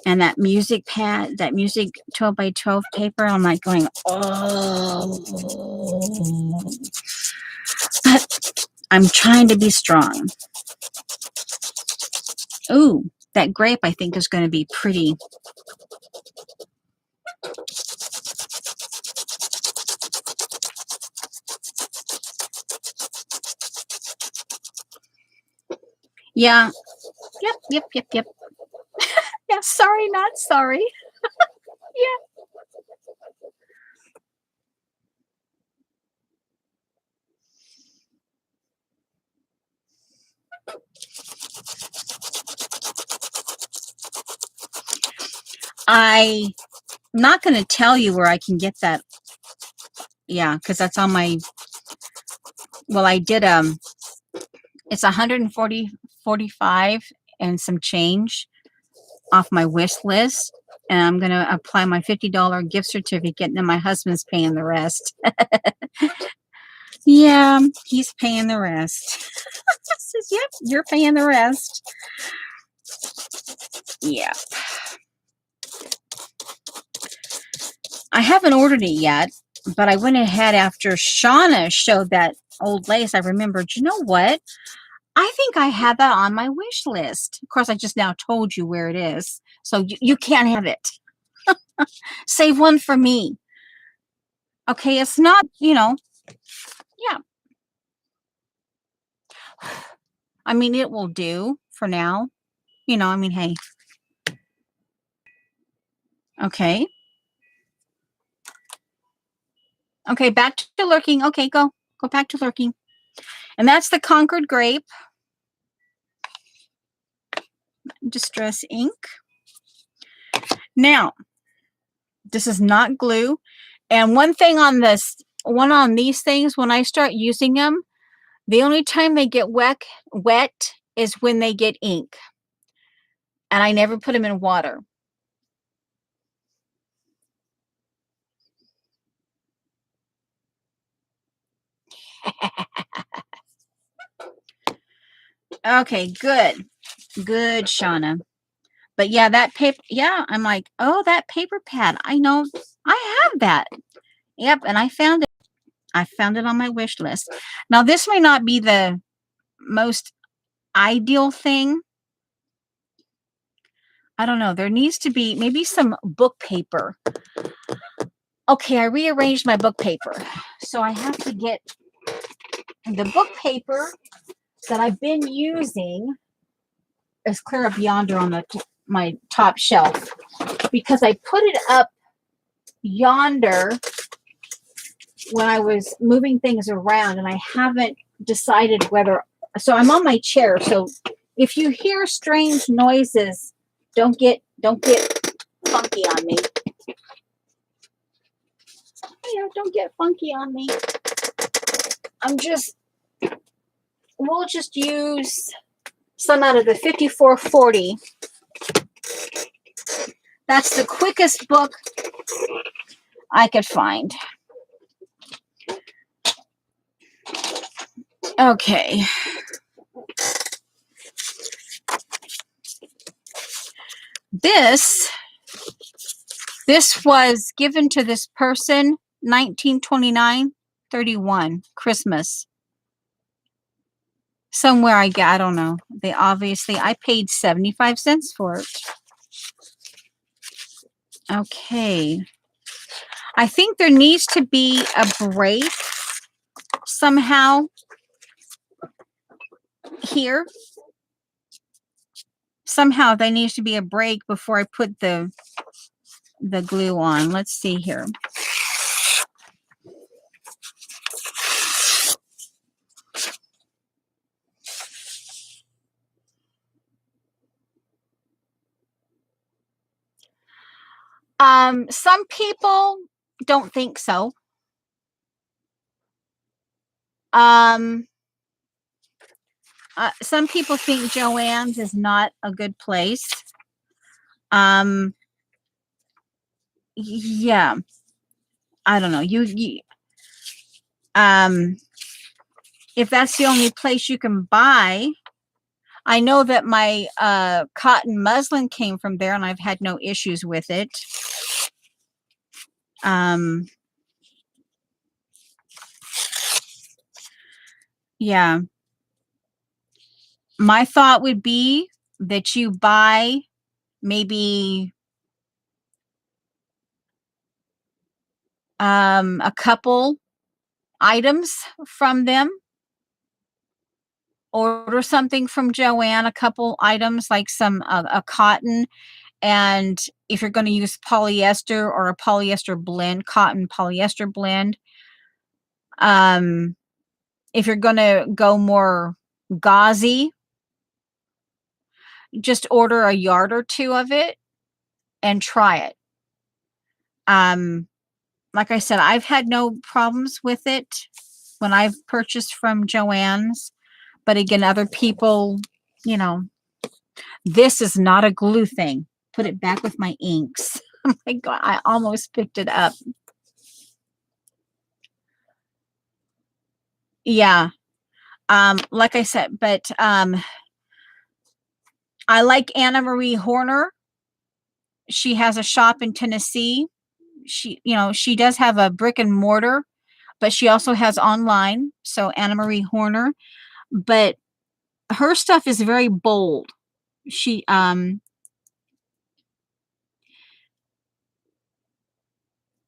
and that music pad, that music 12 by 12 paper, I'm like going, oh. I'm trying to be strong. Ooh, that grape I think is going to be pretty. Yeah. Yep. Yeah, sorry, not sorry. Yeah. I'm not going to tell you where I can get that. Yeah, because that's on my, well, I did, it's 145 and some change off my wish list. And I'm going to apply my $50 gift certificate, and then my husband's paying the rest. Yeah, he's paying the rest. Says, yep, you're paying the rest. Yeah. I haven't ordered it yet, but I went ahead after Shauna showed that old lace. I remembered, you know what? I think I had that on my wish list. Of course, I just now told you where it is. So you can't have it. Save one for me. Okay, it's not, yeah. I mean, it will do for now. I mean, hey. Okay. Okay, back to lurking. Okay, go back to lurking. And that's the Concord Grape Distress ink. Now, this is not glue. And one thing on these things, when I start using them, the only time they get wet is when they get ink. And I never put them in water. Okay, good, Shauna. But yeah, that paper, yeah, I'm like, oh, that paper pad. I know, I have that. Yep, and I found it. I found it on my wish list. Now, this may not be the most ideal thing. I don't know. There needs to be maybe some book paper. Okay, I rearranged my book paper. So I have to get the book paper that I've been using is clear up yonder on my top shelf, because I put it up yonder when I was moving things around, and I haven't decided whether, so I'm on my chair, so if you hear strange noises, don't get funky on me. Yeah, don't get funky on me. We'll just use some out of the 5440. That's the quickest book I could find. Okay. This was given to this person 1929-31 Christmas. Somewhere I don't know. I paid 75 cents for it. Okay. I think there needs to be a break somehow here. Somehow there needs to be a break before I put the glue on. Let's see here. Some people don't think so. Some people think Joann's is not a good place. Yeah. I don't know. If that's the only place you can buy, I know that my cotton muslin came from there and I've had no issues with it. Yeah. My thought would be that you buy maybe a couple items from them. Order something from Joann, a couple items like some a cotton, and if you're going to use polyester or a polyester blend, cotton polyester blend. If you're going to go more gauzy, just order a yard or two of it and try it. Like I said, I've had no problems with it when I've purchased from Joann's. But again, other people, this is not a glue thing. Put it back with my inks. Oh my God, I almost picked it up. Yeah. Like I said, but I like Anna Marie Horner. She has a shop in Tennessee. She does have a brick and mortar, but she also has online. So Anna Marie Horner, but her stuff is very bold.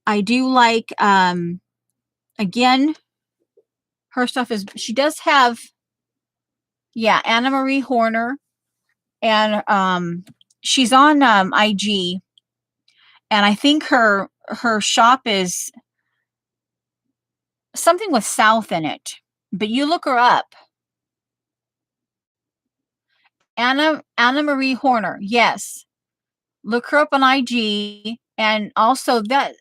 I do like, again, her stuff she does have, yeah, Anna Marie Horner, and she's on IG, and I think her shop is something with South in it, but you look her up. Anna Marie Horner, yes. Look her up on IG, and also that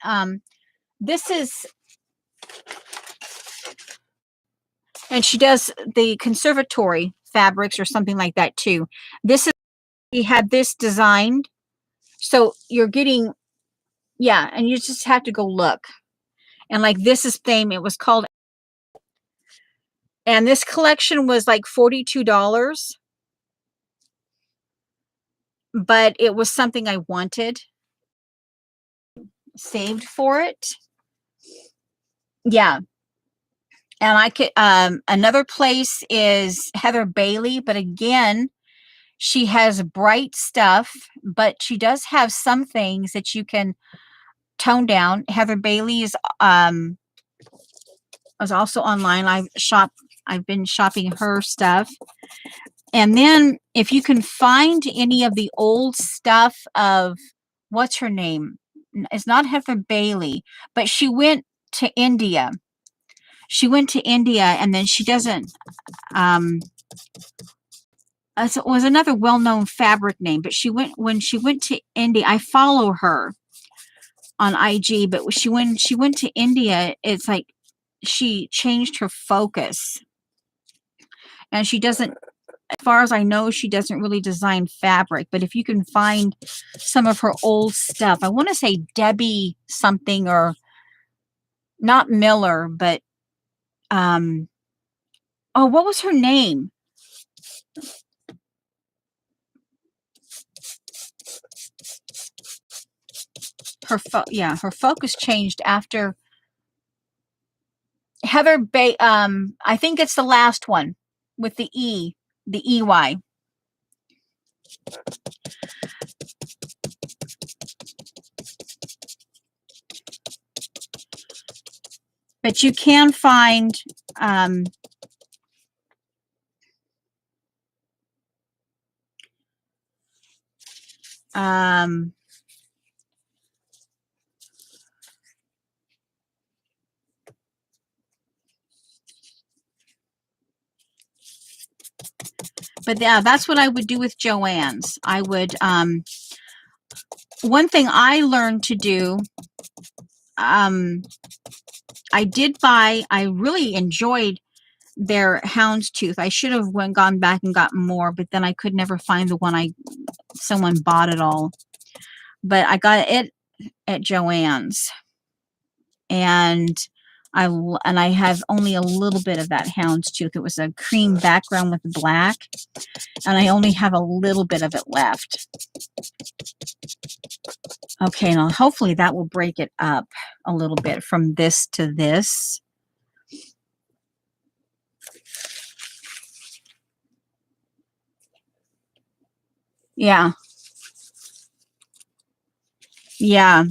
this is, and she does the conservatory fabrics or something like that too. This is, we had this designed, so you're getting, yeah, and you just have to go look. And like this is fame, it was called, and this collection was like $42, but it was something I wanted, saved for it. Yeah. And I could, another place is Heather Bailey, but again, she has bright stuff, but she does have some things that you can tone down. Heather Bailey is also online. I've been shopping her stuff. And then if you can find any of the old stuff of, what's her name? It's not Heather Bailey, but she went to India. She went to India, and then she doesn't. It was another well-known fabric name, but when she went to India. I follow her on IG, but when she went to India, it's like she changed her focus, and she doesn't. As far as I know, she doesn't really design fabric, but if you can find some of her old stuff, I want to say Debbie something, or not Miller, but oh, what was her name? Her focus changed after Heather Bay. I think it's the last one with the EY. But you can find but yeah, that's what I would do with Joann's. I would one thing I learned to do, I really enjoyed their houndstooth. I should have gone back and gotten more, but then I could never find the one someone bought it all. But I got it at Joann's, and I have only a little bit of that houndstooth. It was a cream background with black, and I only have a little bit of it left. Okay, now hopefully that will break it up a little bit from this to this. Yeah. Yeah.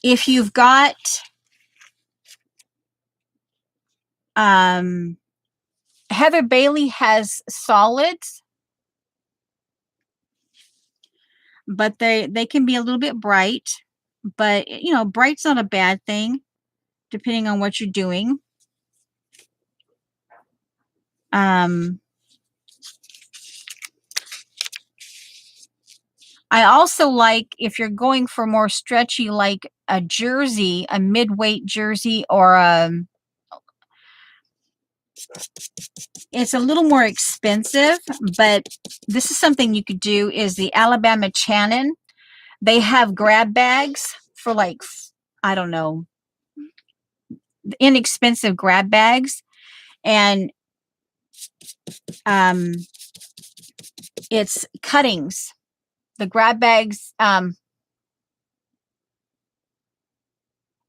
If you've got Heather Bailey has solids, but they can be a little bit bright, but you know, bright's not a bad thing depending on what you're doing. I also like, if you're going for more stretchy, like a jersey, a mid-weight jersey, or it's a little more expensive, but this is something you could do, is the Alabama Channon. They have grab bags for, like, I don't know, inexpensive grab bags, and it's cuttings. The grab bags,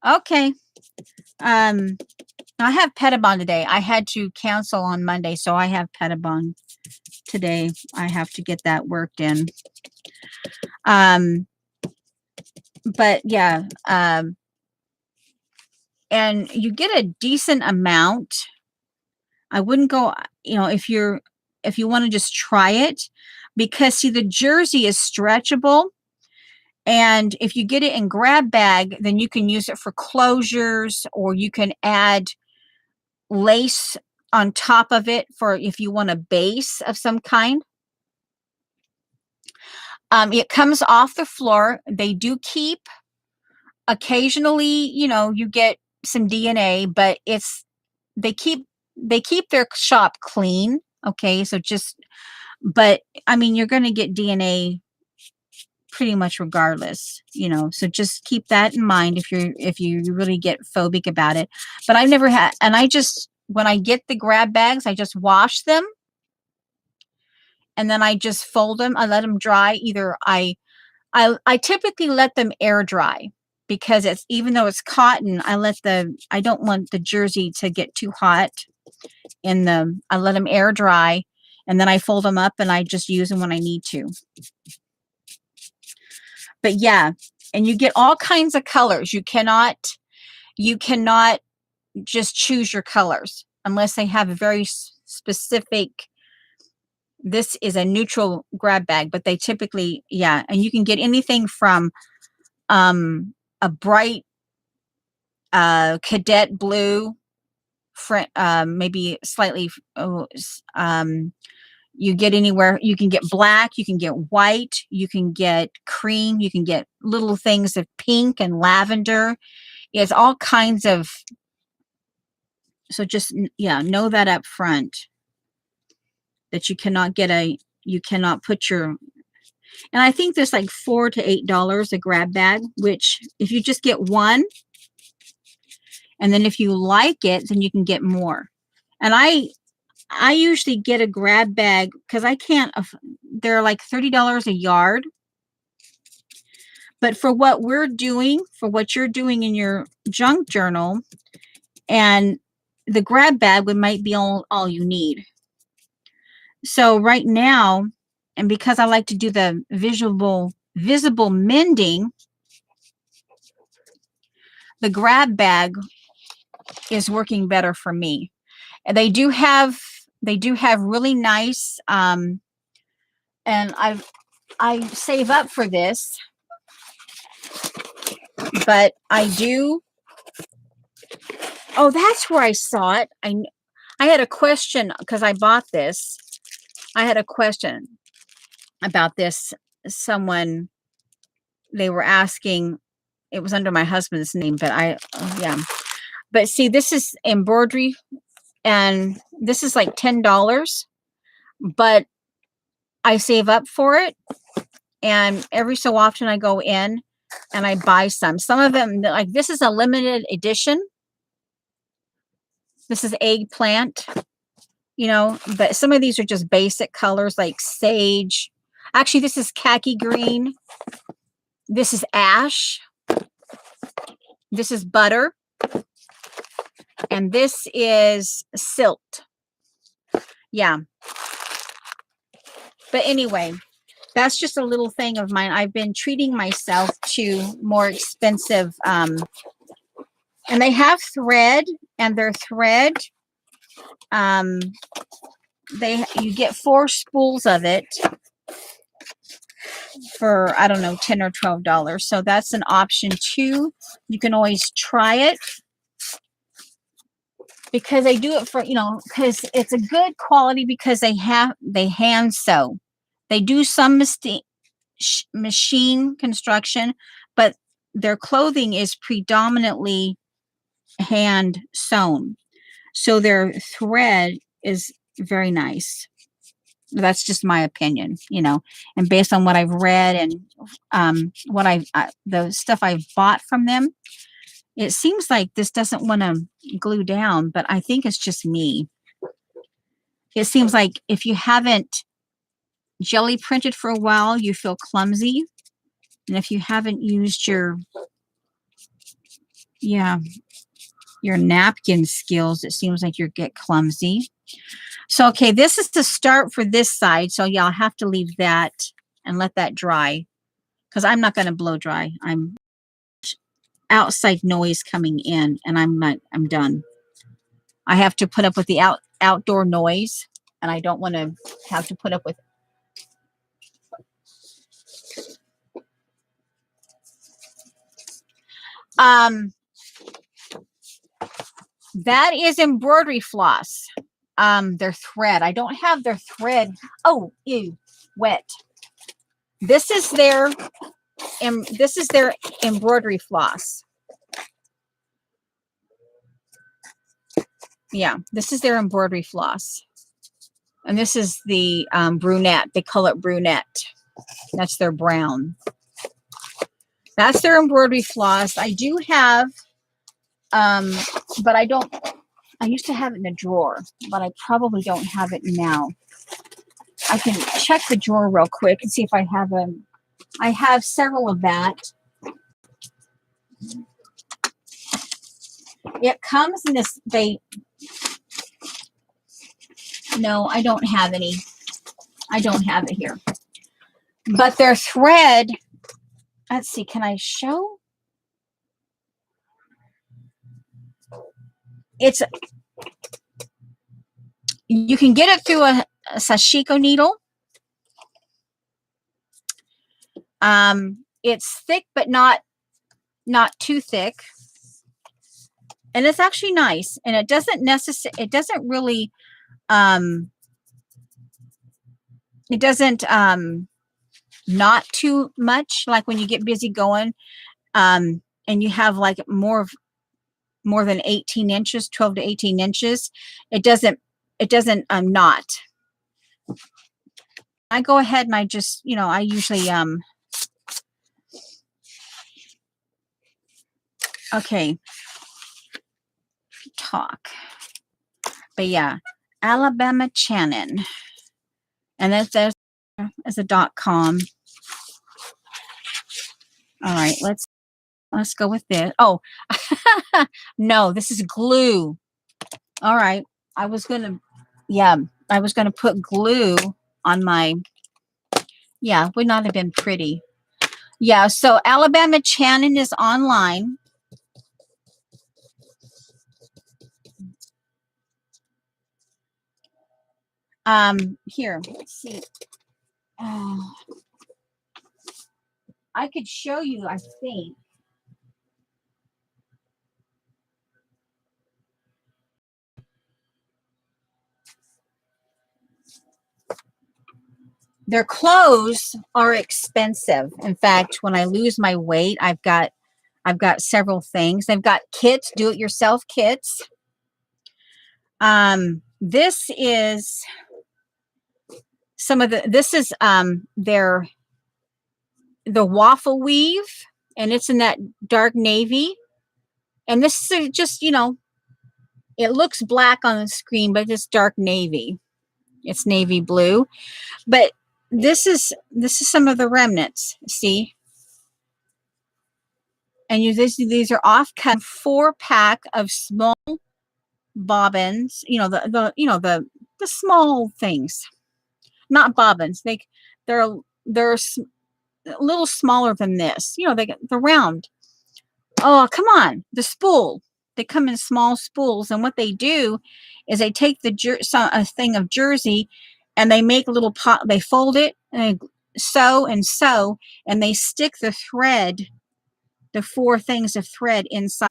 okay. I have Pettibon today. I had to cancel on Monday, so I have Pettibon today. I have to get that worked in. But yeah, and you get a decent amount. I wouldn't go, you know, if you want to just try it, because see, the jersey is stretchable, and if you get it in grab bag, then you can use it for closures, or you can add lace on top of it for if you want a base of some kind. It comes off the floor. They do keep, occasionally, you know, you get some DNA, but they keep their shop clean. Okay, so but I mean, you're going to get DNA pretty much regardless, you know, so just keep that in mind if you really get phobic about it. But I've never had, and when I get the grab bags, I just wash them, and then I just fold them. I let them dry. Either I typically let them air dry, because even though it's cotton, I don't want the jersey to get too hot I let them air dry, and then I fold them up, and I just use them when I need to. But yeah, and you get all kinds of colors. You cannot just choose your colors unless they have a very specific This is a neutral grab bag, but they typically, yeah, and you can get anything from a bright cadet blue, maybe slightly, you get anywhere, you can get black, you can get white, you can get cream, you can get little things of pink and lavender. It's all kinds of, so just, yeah, know that up front, that you cannot put your, and I think there's like $4 to $8 a grab bag, which if you just get one, and then if you like it, then you can get more. And I usually get a grab bag because I can't, they're like $30 a yard. But for what we're doing, for what you're doing in your junk journal, and the grab bag might be all you need. So right now, and because I like to do the visible mending, the grab bag is working better for me. And they do have really nice, and I save up for this, but I do. Oh, that's where I saw it. I had a question because I bought this. I had a question about this. Someone, they were asking, it was under my husband's name, but yeah. But see, this is embroidery, and this is like $10, but I save up for it. And every so often I go in and I buy some. Some of them, like this is a limited edition. This is eggplant, you know, but some of these are just basic colors like sage. Actually, this is khaki green. This is ash. This is butter. And this is silt. Yeah. But anyway, that's just a little thing of mine. I've been treating myself to more expensive, and they have thread, and their thread, you get 4 spools of it for, I don't know, $10 or $12. So that's an option too. You can always try it, because they do it for, you know, because it's a good quality, because they hand sew. They do some machine construction, but their clothing is predominantly hand sewn. So their thread is very nice. That's just my opinion, you know, and based on what I've read and what the stuff I've bought from them, it seems like this doesn't want to glue down, but I think it's just me. It seems like if you haven't jelly printed for a while, you feel clumsy. And if you haven't used your napkin skills, it seems like you get clumsy. So, okay, this is the start for this side. So yeah, I'll have to leave that and let that dry, because I'm not going to blow dry. I'm outside noise coming in, and I'm done. I have to put up with the outdoor noise, and I don't want to have to put up with. That is embroidery floss. Their thread. I don't have their thread. Oh, ew, wet. This is their embroidery floss. Yeah, this is their embroidery floss. And this is the brunette. They call it brunette. That's their brown. That's their embroidery floss. I do have, but I don't, I used to have it in a drawer, but I probably don't have it now. I can check the drawer real quick and see if I have I have several of that. It comes in this, no, I don't have any. I don't have it here. But their thread, let's see, can I show? You can get it through sashiko needle. It's thick, but not too thick. And it's actually nice. And it doesn't really, it doesn't, not too much. Like when you get busy going, and you have like more than 18 inches, 12 to 18 inches, it doesn't knot. I go ahead and I just, I usually, okay, talk. But yeah, Alabama Channon. And there's a .com. All right, let's go with this. Oh, no, this is glue. All right, I was gonna put glue on my, would not have been pretty. Yeah, so Alabama Channon is online. Here, let's see. I could show you, I think. Their clothes are expensive. In fact, when I lose my weight, I've got several things. They've got kits, do-it-yourself kits. This is the waffle weave, and it's in that dark navy. And this is just, it looks black on the screen, but it's dark navy. It's navy blue. But this is some of the remnants, see? And these are off-cut 4-pack of small bobbins, the small things. Not bobbins. They're a little smaller than this. They're round. Oh, come on. The spool. They come in small spools, and what they do is they take a thing of jersey, and they make a little pot. They fold it and sew, and they stick the thread, the 4 things of thread inside.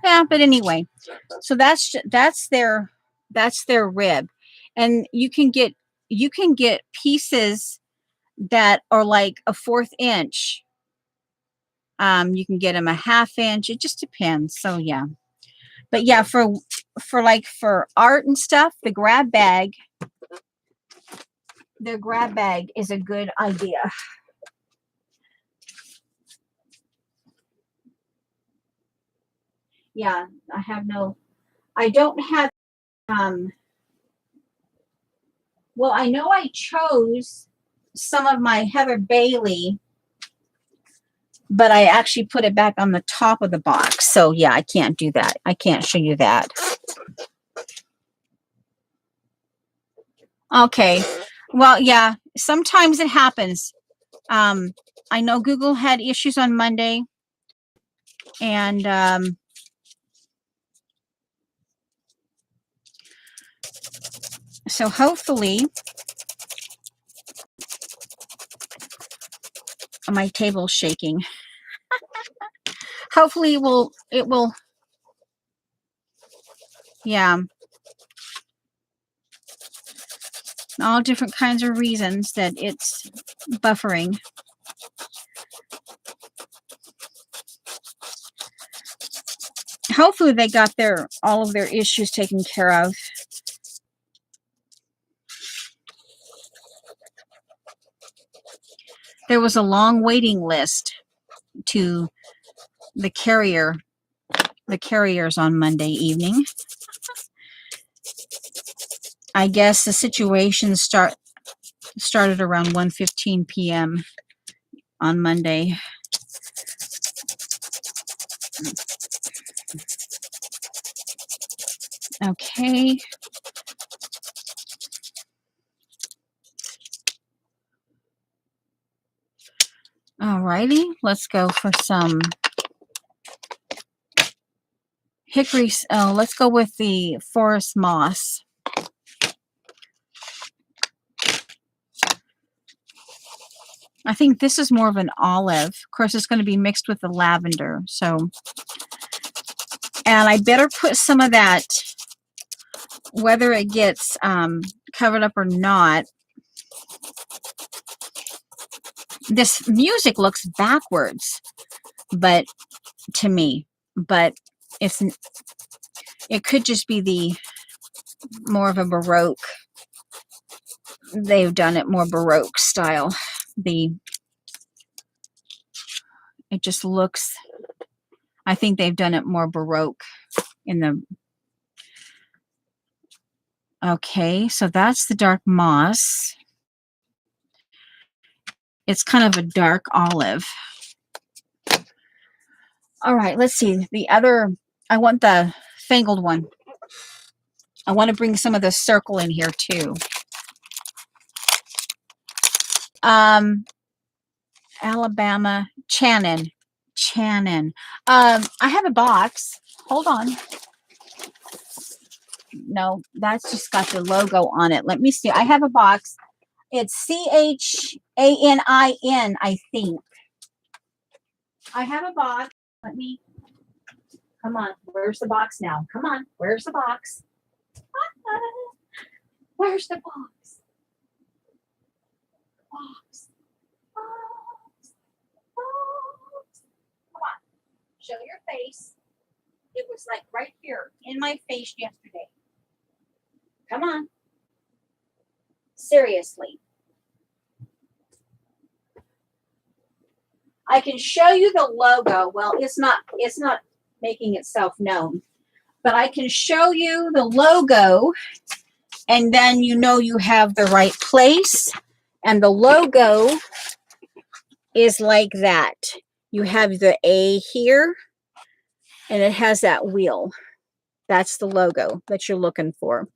Yeah, but anyway, so that's their rib, and you can get pieces that are like a 1/4 inch. You can get them a 1/2 inch. It just depends. So yeah, but yeah, for art and stuff, their grab bag is a good idea. Yeah, I don't have, well, I know I chose some of my Heather Bailey, but I actually put it back on the top of the box. So yeah, I can't do that. I can't show you that. Okay. Well, yeah, sometimes it happens. I know Google had issues on Monday, and so hopefully my table's shaking. Hopefully it will, yeah. All different kinds of reasons that it's buffering. Hopefully they got all of their issues taken care of. There was a long waiting list to the carriers on Monday evening. I guess the situation started around 1:15 p.m. on Monday. Okay. Alrighty, let's go for some hickory. Let's go with the forest moss. think this is more of an olive. Of course, it's going to be mixed with the lavender. So, and I better put some of that, whether it gets covered up or not. This music looks backwards, but to me, but it could just be the more of a Baroque. They've done it more Baroque style. It just looks, I think they've done it more Baroque in the, okay, so that's the dark moss. It's kind of a dark olive. All right, let's see. The other, I want the fangled one. I want to bring some of the circle in here too. Alabama Channon. I have a box. Hold on. No, that's just got the logo on it. Let me see. I have a box. It's CHANIN, I think. I have a box. Let me, come on. Where's the box now? Come on. Where's the box? Where's the box? Box. Come on. Show your face. It was like right here in my face yesterday. Come on. Seriously. I can show you the logo. Well, it's not making itself known. But I can show you the logo, and then you know you have the right place. And the logo is like that. You have the A here, and it has that wheel. That's the logo that you're looking for.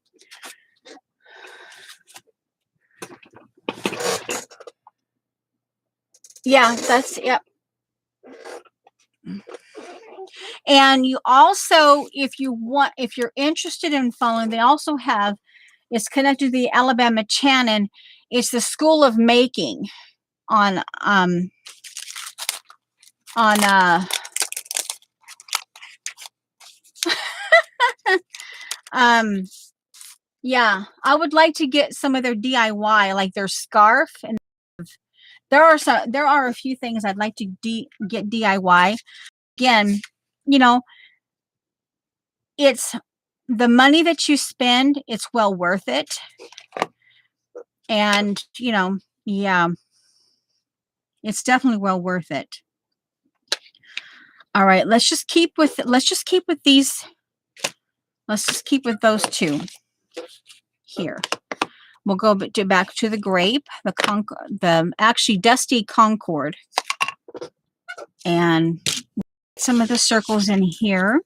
Yeah, that's, yep. And you also, if you're interested in following, they also have, it's connected to the Alabama Channon. It's the School of Making on yeah, I would like to get some of their DIY, like their scarf, and there are a few things I'd like to get DIY. Again, you know, it's the money that you spend, it's well worth it. And, you know, yeah, it's definitely well worth it. All right, let's just keep with these. Let's just keep with those two here. We'll go back to the grape, the actually Dusty Concord, and some of the circles in here.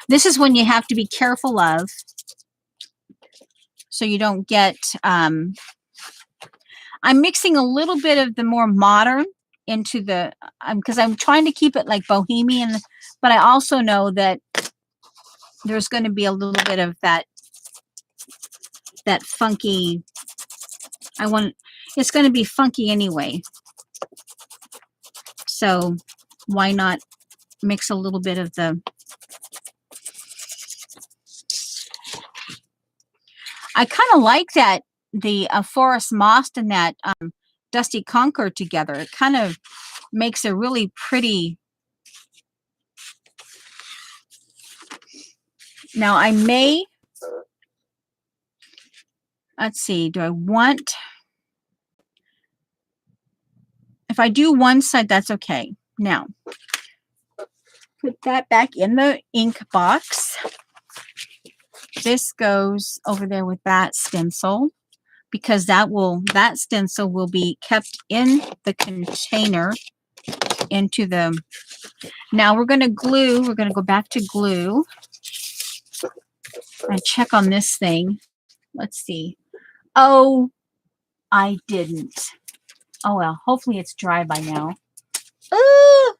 This is when you have to be careful of, so you don't get, I'm mixing a little bit of the more modern into the, because I'm trying to keep it like bohemian, but I also know that there's going to be a little bit of that funky, it's going to be funky anyway. So why not mix a little bit of the, I kind of like that, the Forest Moss and that Dusty Concord together. It kind of makes a really pretty. Now I may, let's see, do I want, if I do one side, that's okay. Now, put that back in the ink box. This goes over there with that stencil, because that stencil will be kept in the container into the, now we're going to go back to glue and check on this thing. let's see. Oh, I didn't. Oh well, hopefully it's dry by now. Ooh!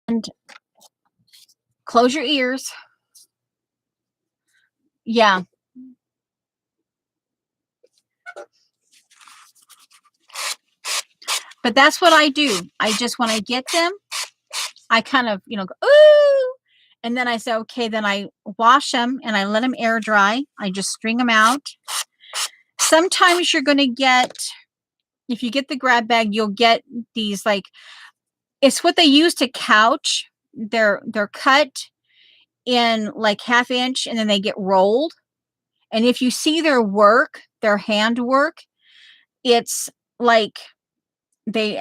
And close your ears. Yeah. But that's what I do. I just, when I get them, I kind of, go, ooh. And then I say, okay, then I wash them and I let them air dry. I just string them out. Sometimes you're going to get, if you get the grab bag, you'll get these like, it's what they use to couch. They're cut in like 1/2 inch and then they get rolled. And if you see their work, their handwork, it's like they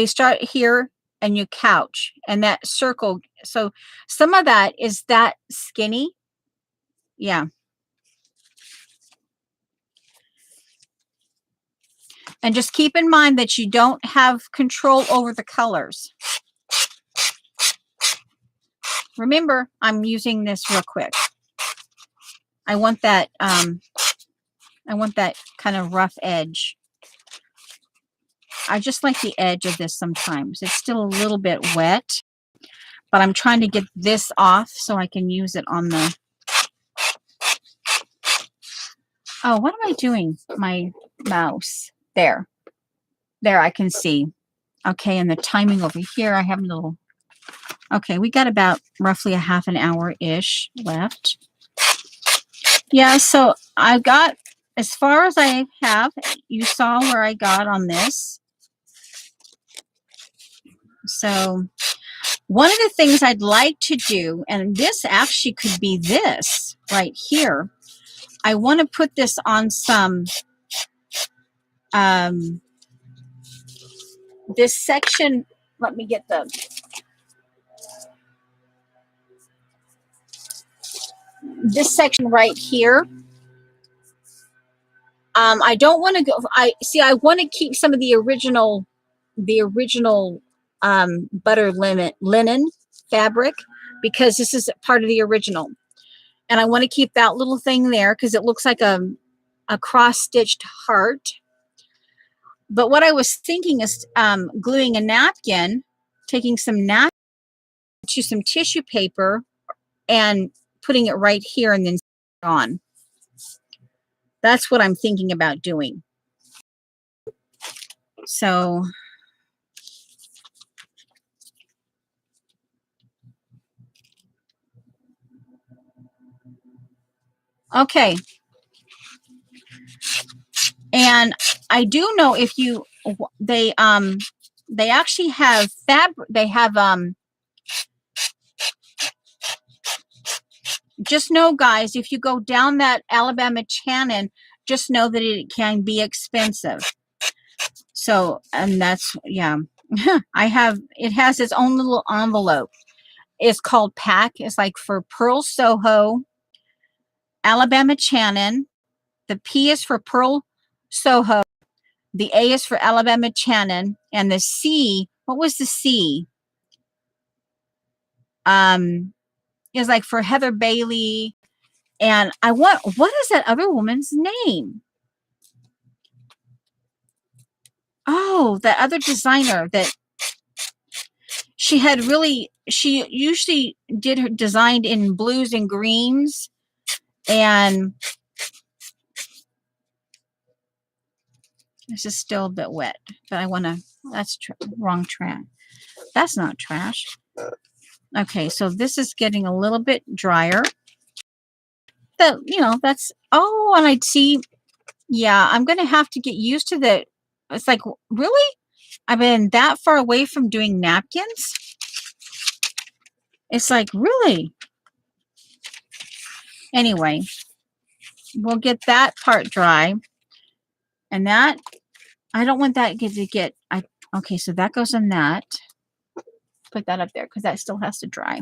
start here and you couch and that circle. So some of that is that skinny. Yeah. And just keep in mind that you don't have control over the colors. Remember, I'm using this real quick. I want that kind of rough edge. I just like the edge of this sometimes. It's still a little bit wet, but I'm trying to get this off so I can use it on the... Oh, what am I doing? My mouse. There. There, I can see. Okay, and the timing over here, I have a little... Okay, we got about roughly a 1/2 hour-ish left. Yeah, so I got, as far as I have, you saw where I got on this. So one of the things I'd like to do, and this actually could be this right here. I want to put this on some, this section, let me get this section right here. I don't want to go, I want to keep some of the original butter linen fabric, because this is part of the original. And I want to keep that little thing there because it looks like a cross-stitched heart. But what I was thinking is gluing a napkin, taking some napkin to some tissue paper and putting it right here and then on. That's what I'm thinking about doing. So okay. And I do know if you, they actually have fabric, they have, just know, guys, if you go down that Alabama channel, just know that it can be expensive. So, and that's, yeah, I have, it has its own little envelope. It's called PAC. It's like for Pearl Soho, Alabama Channon. The P is for Pearl Soho. The A is for Alabama Channon. And the C, what was the C? Is like for Heather Bailey. And I want, what is that other woman's name? Oh, that other designer that she had really, she usually did her designed in blues and greens. And this is still a bit wet, but I want to, that's wrong track. That's not trash. Okay, so this is getting a little bit drier. That, that's, oh, and I'd see, yeah, I'm going to have to get used to the, it's like, really? I've been that far away from doing napkins. It's like, really? Anyway, we'll get that part dry. And that, I don't want that to get, okay, so that goes in that. Put that up there because that still has to dry.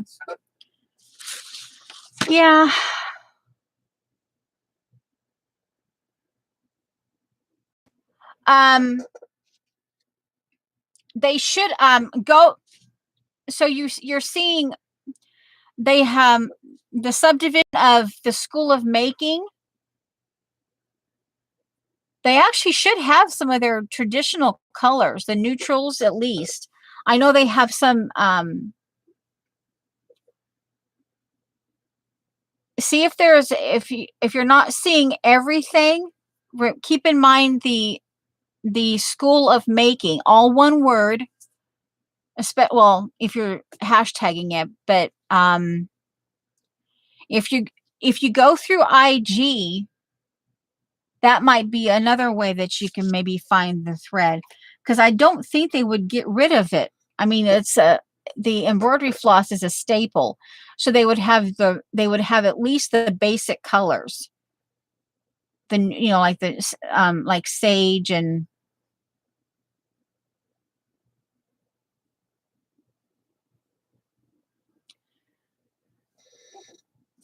Yeah. They should go, so you're seeing they have the subdivision of the School of Making. They actually should have some of their traditional colors, the neutrals at least. I know they have some, see if there's, if you're not seeing everything, keep in mind the School of Making, all one word, well, if you're hashtagging it, but if you go through IG, that might be another way that you can maybe find the thread, because I don't think they would get rid of it. I mean, it's the embroidery floss is a staple, so they would have at least the basic colors. Then, you know, like the like sage and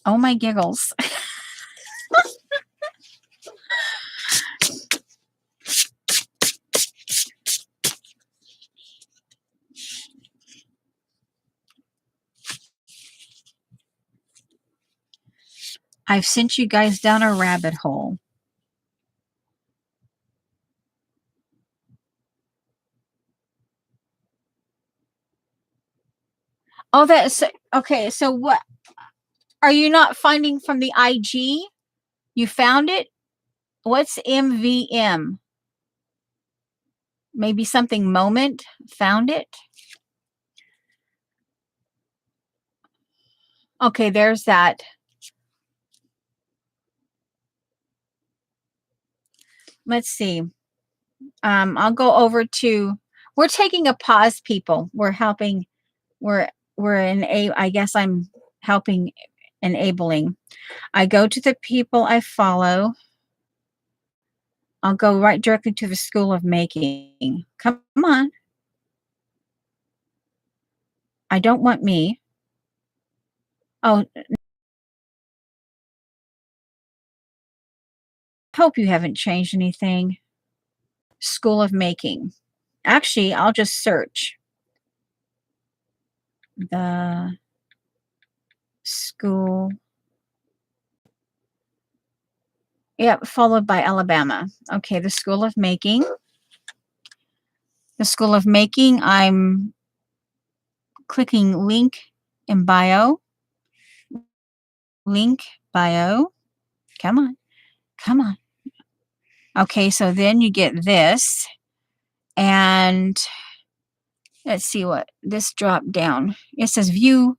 oh my giggles. I've sent you guys down a rabbit hole. Oh, that's okay. So what are you not finding from the IG? You found it? What's MVM? Maybe something moment found it? Okay, there's that. Let's see. I'll go over to, we're taking a pause, people. We're helping, we're in a, I guess I'm helping enabling. I go to the people I follow. I'll go right directly to the School of Making. Come on. I don't want me. Oh, hope you haven't changed anything. School of Making. Actually, I'll just search the school. Yep, followed by Alabama. Okay, the School of Making. The School of Making, I'm clicking link in bio. Link bio. Come on. Come on. Okay, so then you get this. And let's see what this drop down. It says view.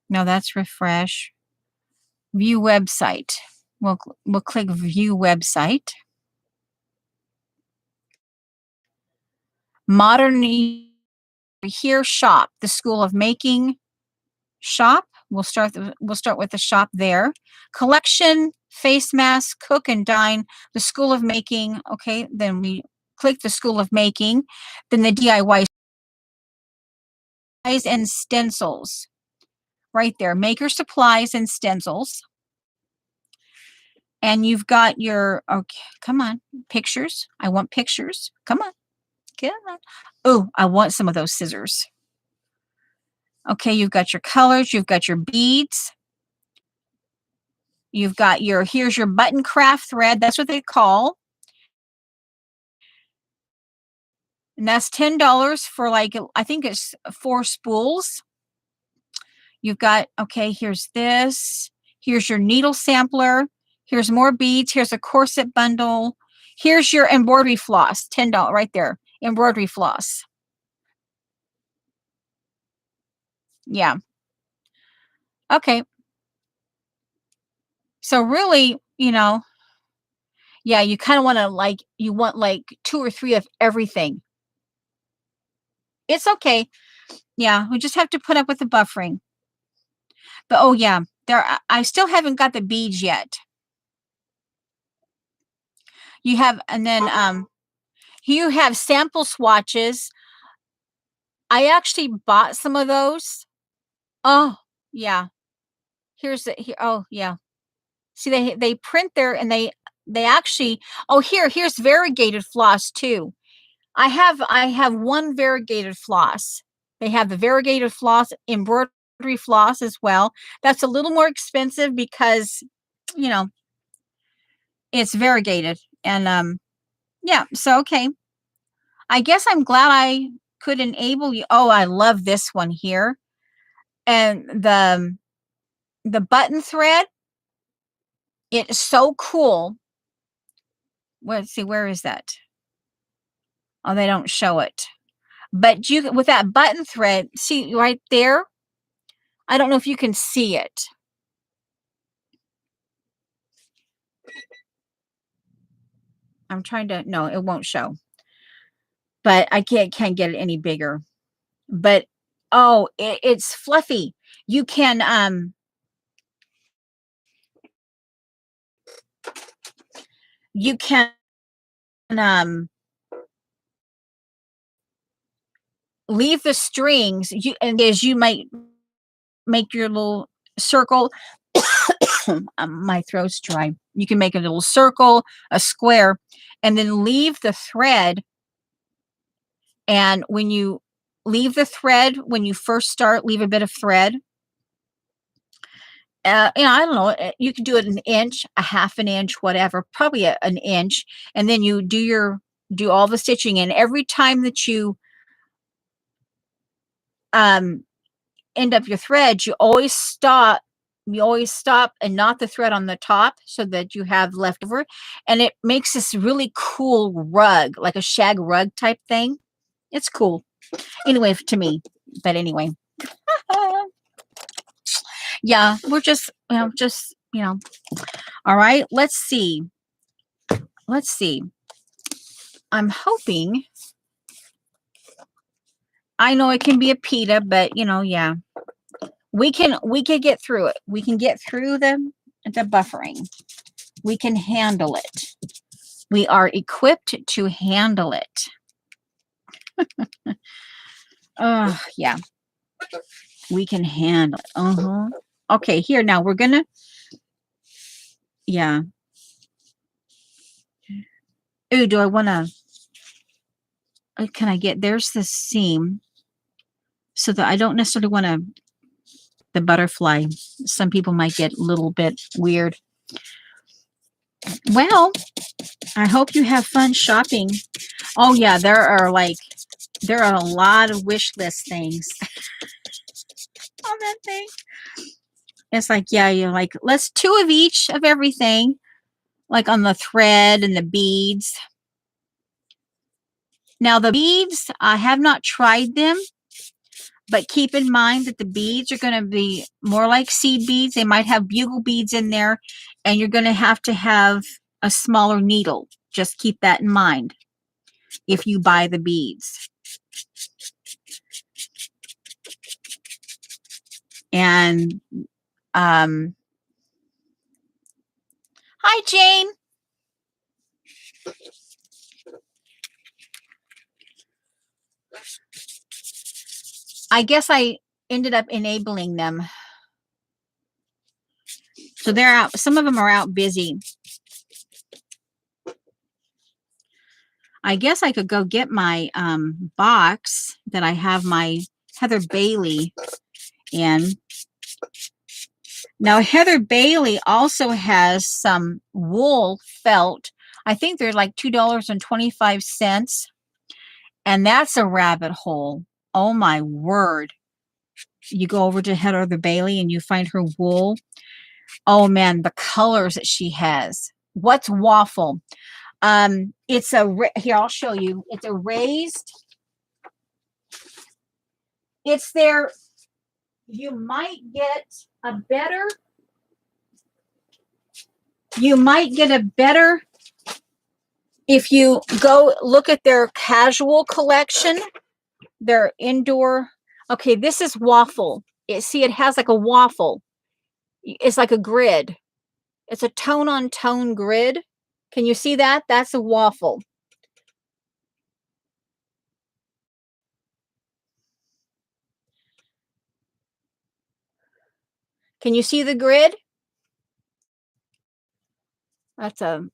No, that's refresh. View website. We'll click view website. Modern here shop, the School of Making shop. We'll start with the shop there. Collection, face mask, cook and dine, the School of Making. Okay, then we click the School of Making. Then the DIY and stencils. Right there, maker supplies and stencils. And you've got your, okay, come on, pictures. I want pictures. Come on. Come on. Oh, I want some of those scissors. Okay, you've got your colors, you've got your beads. You've got your, here's your button craft thread. That's what they call. And that's $10 for like, I think it's 4 spools. You've got, okay, here's this. Here's your needle sampler. Here's more beads. Here's a corset bundle. Here's your embroidery floss, $10 right there. Embroidery floss. Yeah. Okay. So really, you know, yeah, you kind of want to like, you want like 2 or 3 of everything. It's okay. Yeah, we just have to put up with the buffering. But oh yeah, there, I still haven't got the beads yet. You have, and then you have sample swatches. I actually bought some of those. Oh yeah, here's the here. Oh yeah, see they print there and they actually, oh here's variegated floss too. I have 1 variegated floss. They have the variegated floss embroidered floss as well. That's a little more expensive because, you know, it's variegated. And yeah, so okay. I guess I'm glad I could enable you. Oh, I love this one here. And the button thread, it's so cool. Let's see, where is that? Oh, they don't show it. But you, with that button thread, see right there? I don't know if you can see it. I'm trying to, no, it won't show. But I can't get it any bigger. But oh, it's fluffy. You can you can um leave the strings, you, and as you might make your little circle. My throat's dry. You can make a little circle, a square, and then leave the thread. And when you leave the thread, when you first start, leave a bit of thread. You know, I don't know. You can do it an inch, a half an inch, whatever. Probably an inch, and then you do all the stitching. And every time that you end up your thread, you always stop. You always stop and knot the thread on the top so that you have leftover, and it makes this really cool rug, like a shag rug type thing. It's cool, anyway, to me. But anyway, yeah, we're just, you know. All right, let's see. Let's see. I'm hoping. I know it can be a pita, but you know, yeah, we can get through it. We can get through the buffering. We can handle it. We are equipped to handle it. Yeah, we can handle it. Okay, here now we're gonna. Yeah. Ooh, do I want to? Can I get? There's the seam, so that I don't necessarily want to. The butterfly. Some people might get a little bit weird. Well, I hope you have fun shopping. Oh yeah, there are a lot of wish list things on that thing. It's like, yeah, you're like, let's 2 of each of everything, like on the thread and the beads. Now the beads, I have not tried them, but keep in mind that the beads are going to be more like seed beads. They might have bugle beads in there, and you're going to have a smaller needle. Just keep that in mind if you buy the beads. And hi Jane. I guess I ended up enabling them. So they're out. Some of them are out busy. I guess I could go get my box that I have my Heather Bailey in. Now, Heather Bailey also has some wool felt. I think they're like $2.25. And that's a rabbit hole. Oh my word. You go over to Heather Bailey and you find her wool. Oh man, the colors that she has. What's waffle? It's here, I'll show you. It's a raised. It's there. You might get a better. You might get a better if you go look at their casual collection, their indoor. Okay, this is waffle. See, it has like a waffle. It's like a grid. It's a tone on tone grid. Can you see that? That's a waffle. Can you see the grid? That's a.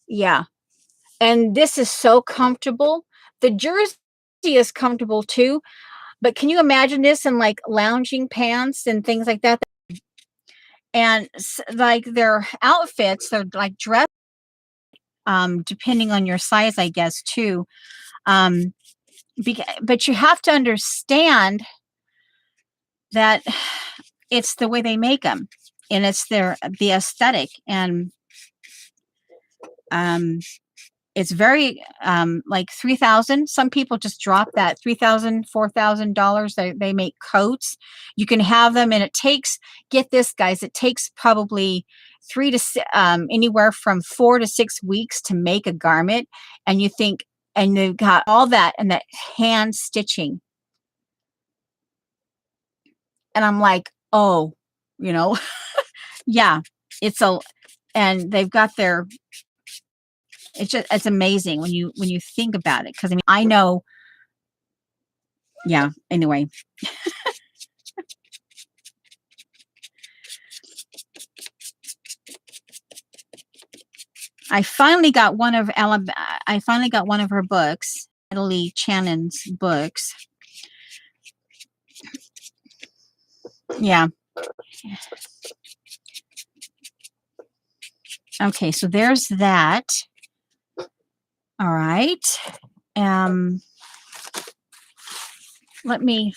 Yeah. And this is so comfortable. The jersey is comfortable too, but can you imagine this in like lounging pants and things like that? And like their outfits, they're like dress, depending on your size, I guess, too. Um, but you have to understand that it's the way they make them, and it's the aesthetic, and it's very like 3,000. Some people just drop that $3,000, $4,000. They make coats. You can have them, and it takes, get this, guys, it takes probably anywhere from 4 to 6 weeks to make a garment. And you think, and they've got all that and that hand stitching. And I'm like, oh, you know, yeah, and they've got their, it's amazing when you think about it. Because I mean, I know, yeah. Anyway, I finally got one of her books, Natalie Shannon's books. Yeah. Okay, so there's that. All right. Let me.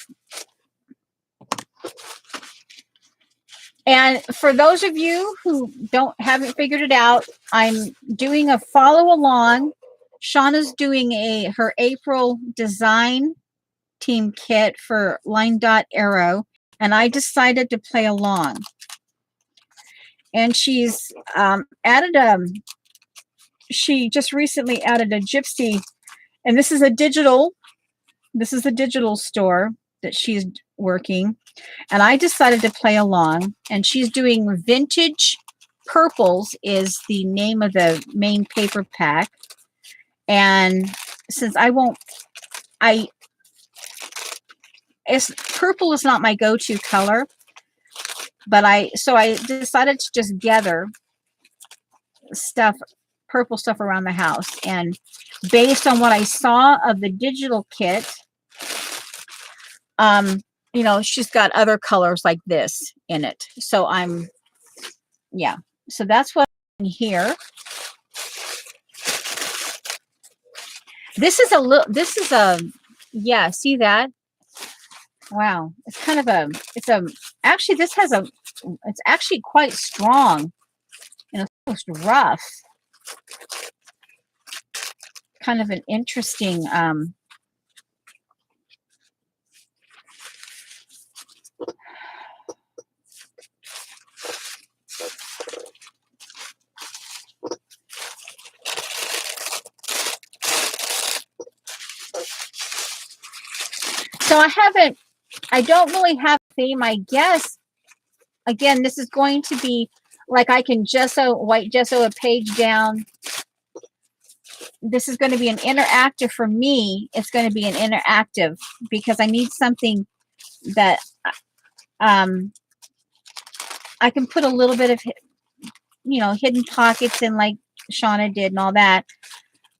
And for those of you who haven't figured it out, I'm doing a follow along. Shauna's doing her April design team kit for Line Dot Arrow, and I decided to play along. And she's she just recently added a gypsy, and this is a digital store that she's working. And I decided to play along, and she's doing Vintage Purples is the name of the main paper pack. And since purple is not my go-to color, but I decided to just gather purple stuff around the house. And based on what I saw of the digital kit, you know, she's got other colors like this in it. So so that's what I'm here. This is yeah, see that? Wow. It's kind of actually this has it's actually quite strong and it's almost rough. Kind of an interesting, so I don't really have a theme. I guess, again, this is going to be like, I can white gesso a page down. This is going to be an interactive for me. It's going to be an interactive because I need something that I can put a little bit of, you know, hidden pockets in like Shauna did and all that.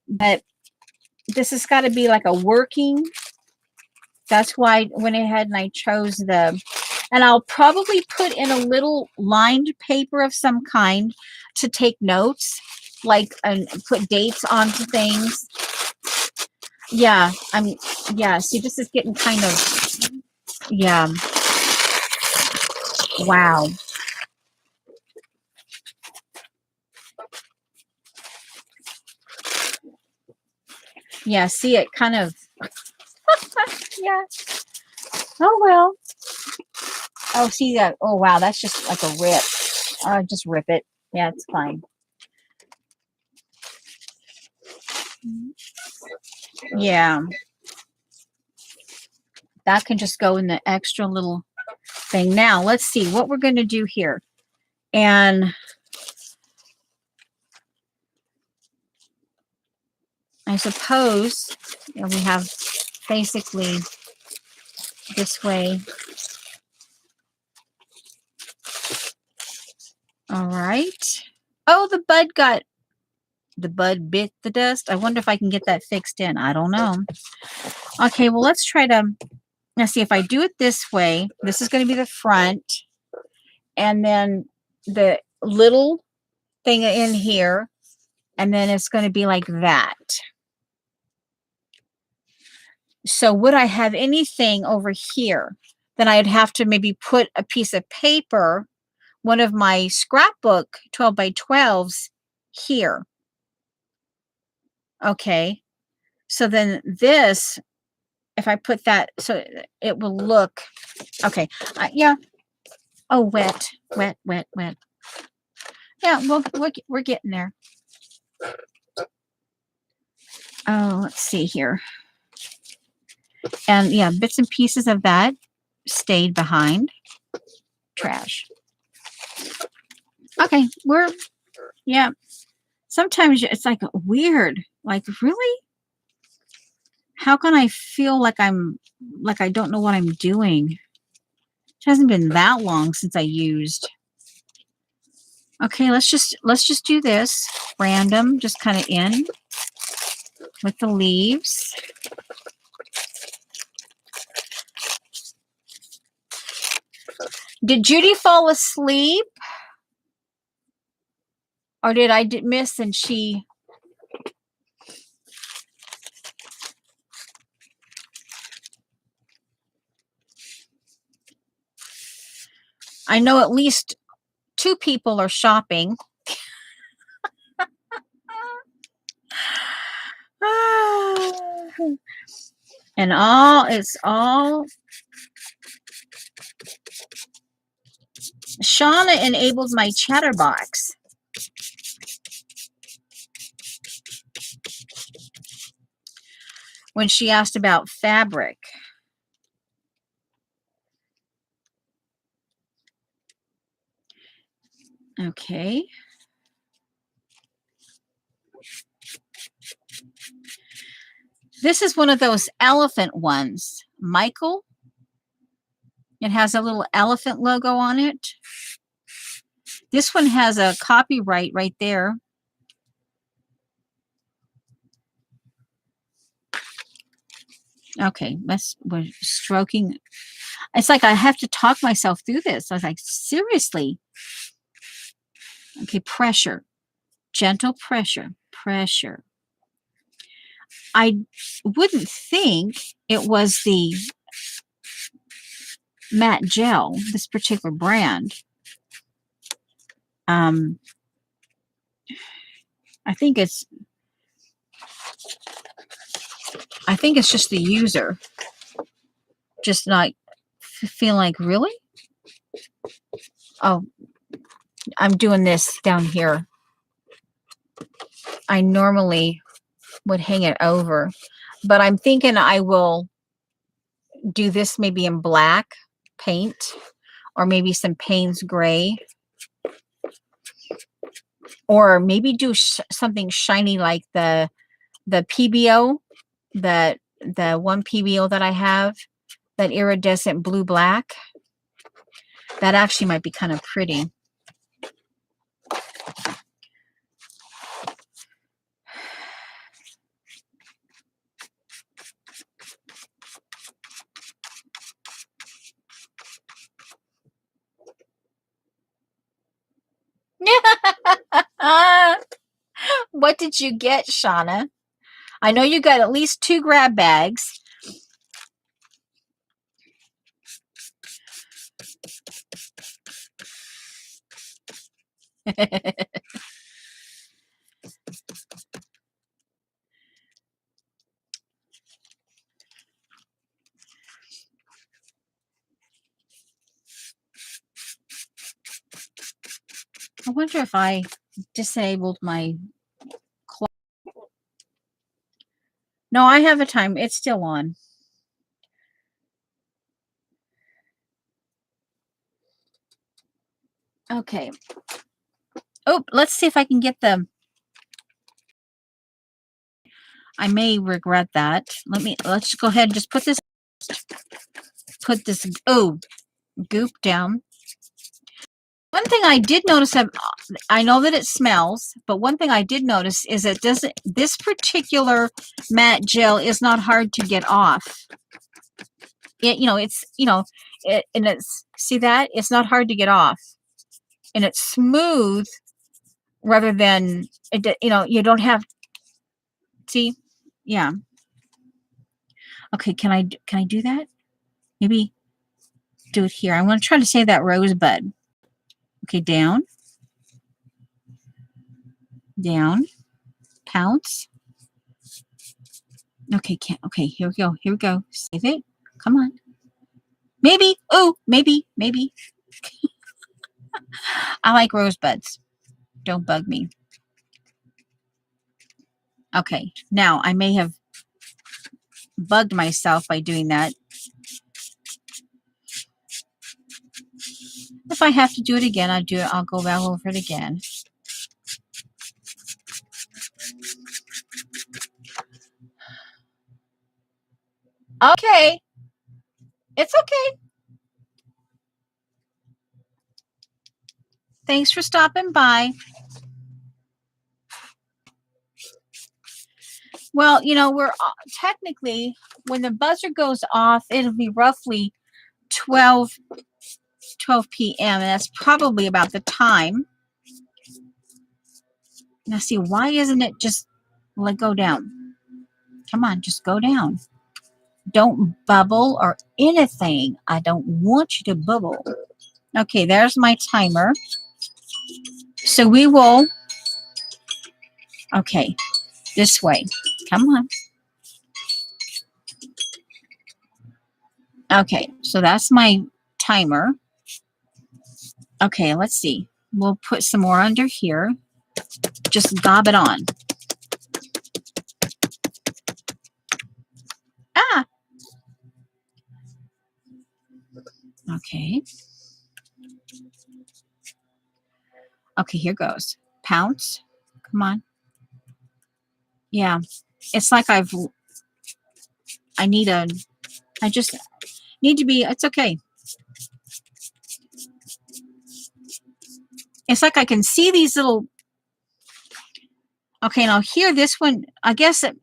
But this has got to be like a working. That's why I went ahead and I chose and I'll probably put in a little lined paper of some kind to take notes, like, and put dates onto things. Yeah, see, this is getting kind of, yeah. Wow. Yeah, see, it kind of, yeah. Oh, well. Oh, see that? Oh, wow, that's just like a rip. Just rip it. Yeah, it's fine. Yeah. That can just go in the extra little thing. Now, let's see what we're going to do here. And I suppose, you know, we have basically this way. All right. Oh, the bud got The bud bit the dust. I wonder if I can get that fixed in. I don't know. Okay, well, let's try to, let's see if I do it this way. This is going to be the front. And then the little thing in here. And then it's going to be like that. So would I have anything over here? Then I'd have to maybe put a piece of paper, one of my scrapbook 12 by 12s here. Okay. So then this, if I put that, so it will look, okay. Yeah. Oh, wet. Yeah, well, we're getting there. Oh, let's see here. And yeah, bits and pieces of that stayed behind. Trash. Okay, yeah. Sometimes it's like weird. Like, really? How can I feel like I don't know what I'm doing? It hasn't been that long since I used. Okay, let's just do this random, just kind of in with the leaves. Did Judy fall asleep? Or did I miss and she... I know at least 2 people are shopping. And it's all... Shauna enables my chatterbox. When she asked about fabric. Okay. This is one of those elephant ones. Michael. It has a little elephant logo on it. This one has a copyright right there. Okay, we're stroking. It's like I have to talk myself through this. I was like, seriously? Okay, pressure. Gentle pressure. Pressure. I wouldn't think it was the matte gel, this particular brand. I think it's just the user. Just not feeling like, really? Oh, I'm doing this down here. I normally would hang it over, but I'm thinking I will do this maybe in black paint or maybe some Payne's gray, or maybe do something shiny like the PBO, the one PBO that I have, that iridescent blue black. That actually might be kind of pretty. What did you get, Shauna? I know you got at least 2 grab bags. I wonder if I disabled my clock. No, I have a time. It's still on. Okay. Oh, let's see if I can get them. I may regret that. Let's go ahead and just put this goop down. One thing I did notice, I know that it smells, but one thing I did notice is that this particular matte gel is not hard to get off. And it's, see that? It's not hard to get off. And it's smooth rather than, you don't have, see? Yeah. Okay, can I do that? Maybe do it here. I'm going to try to say that rosebud. Okay, down. Down. Pounce. Okay, okay, here we go. Here we go. Save it. Come on. Maybe. Oh, maybe. I like rosebuds. Don't bug me. Okay, now I may have bugged myself by doing that. If I have to do it again, I'll do it. I'll go back over it again. Okay. It's okay. Thanks for stopping by. Well, we're technically, when the buzzer goes off, it'll be roughly 12 p.m. and that's probably about the time. Now see, why isn't it just go down? Come on, just go down. Don't bubble or anything. I don't want you to bubble. Okay, there's my timer. So we will, okay, this way. Come on. Okay, so that's my timer. Okay, let's see. We'll put some more under here. Just gob it on. Ah! Okay. Okay, here goes. Pounce. Come on. Yeah. It's like I just need to be, it's okay. It's like I can see these little, okay, now here, this one, I guess it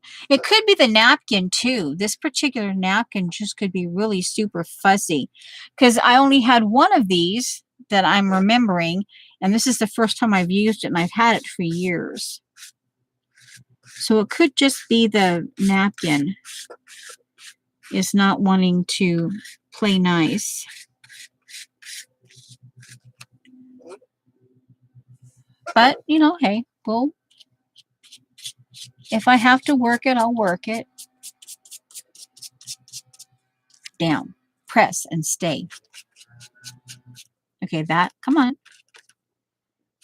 could be the napkin too. This particular napkin just could be really super fuzzy because I only had one of these that I'm remembering, and this is the first time I've used it, and I've had it for years. So it could just be the napkin is not wanting to play nice. But, hey, well, if I have to work it, I'll work it. Down. Press and stay. Okay, come on.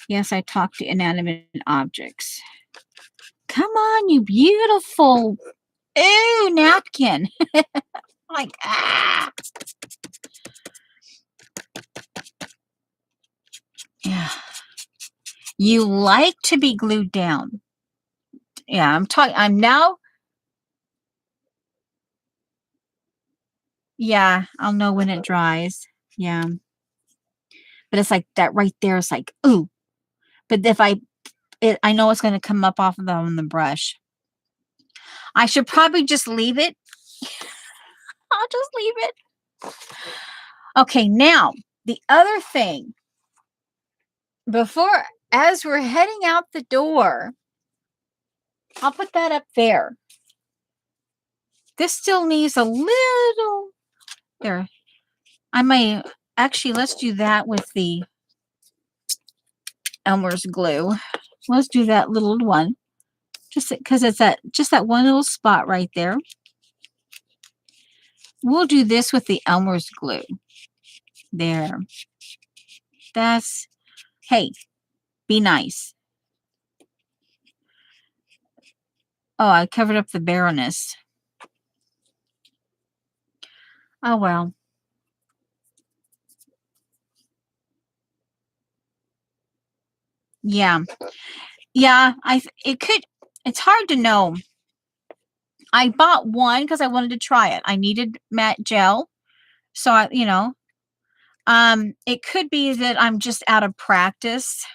Yes, I talk to inanimate objects. Come on, you beautiful. Ooh, napkin. Like, ah. Yeah. You like to be glued down. Yeah, I'm now. Yeah, I'll know when it dries. Yeah. But it's like that right there is like, ooh. But if I know it's going to come up off of on the brush. I should probably just leave it. I'll just leave it. Okay, now, the other thing. As we're heading out the door, I'll put that up there. This still needs a little, there. I may, actually, let's do that with the Elmer's glue. Let's do that little one. Just because it's just that one little spot right there. We'll do this with the Elmer's glue. There. Hey, be nice. Oh, I covered up the Baroness. Oh, well. Yeah. Yeah, it's hard to know. I bought one because I wanted to try it. I needed matte gel. So It could be that I'm just out of practice,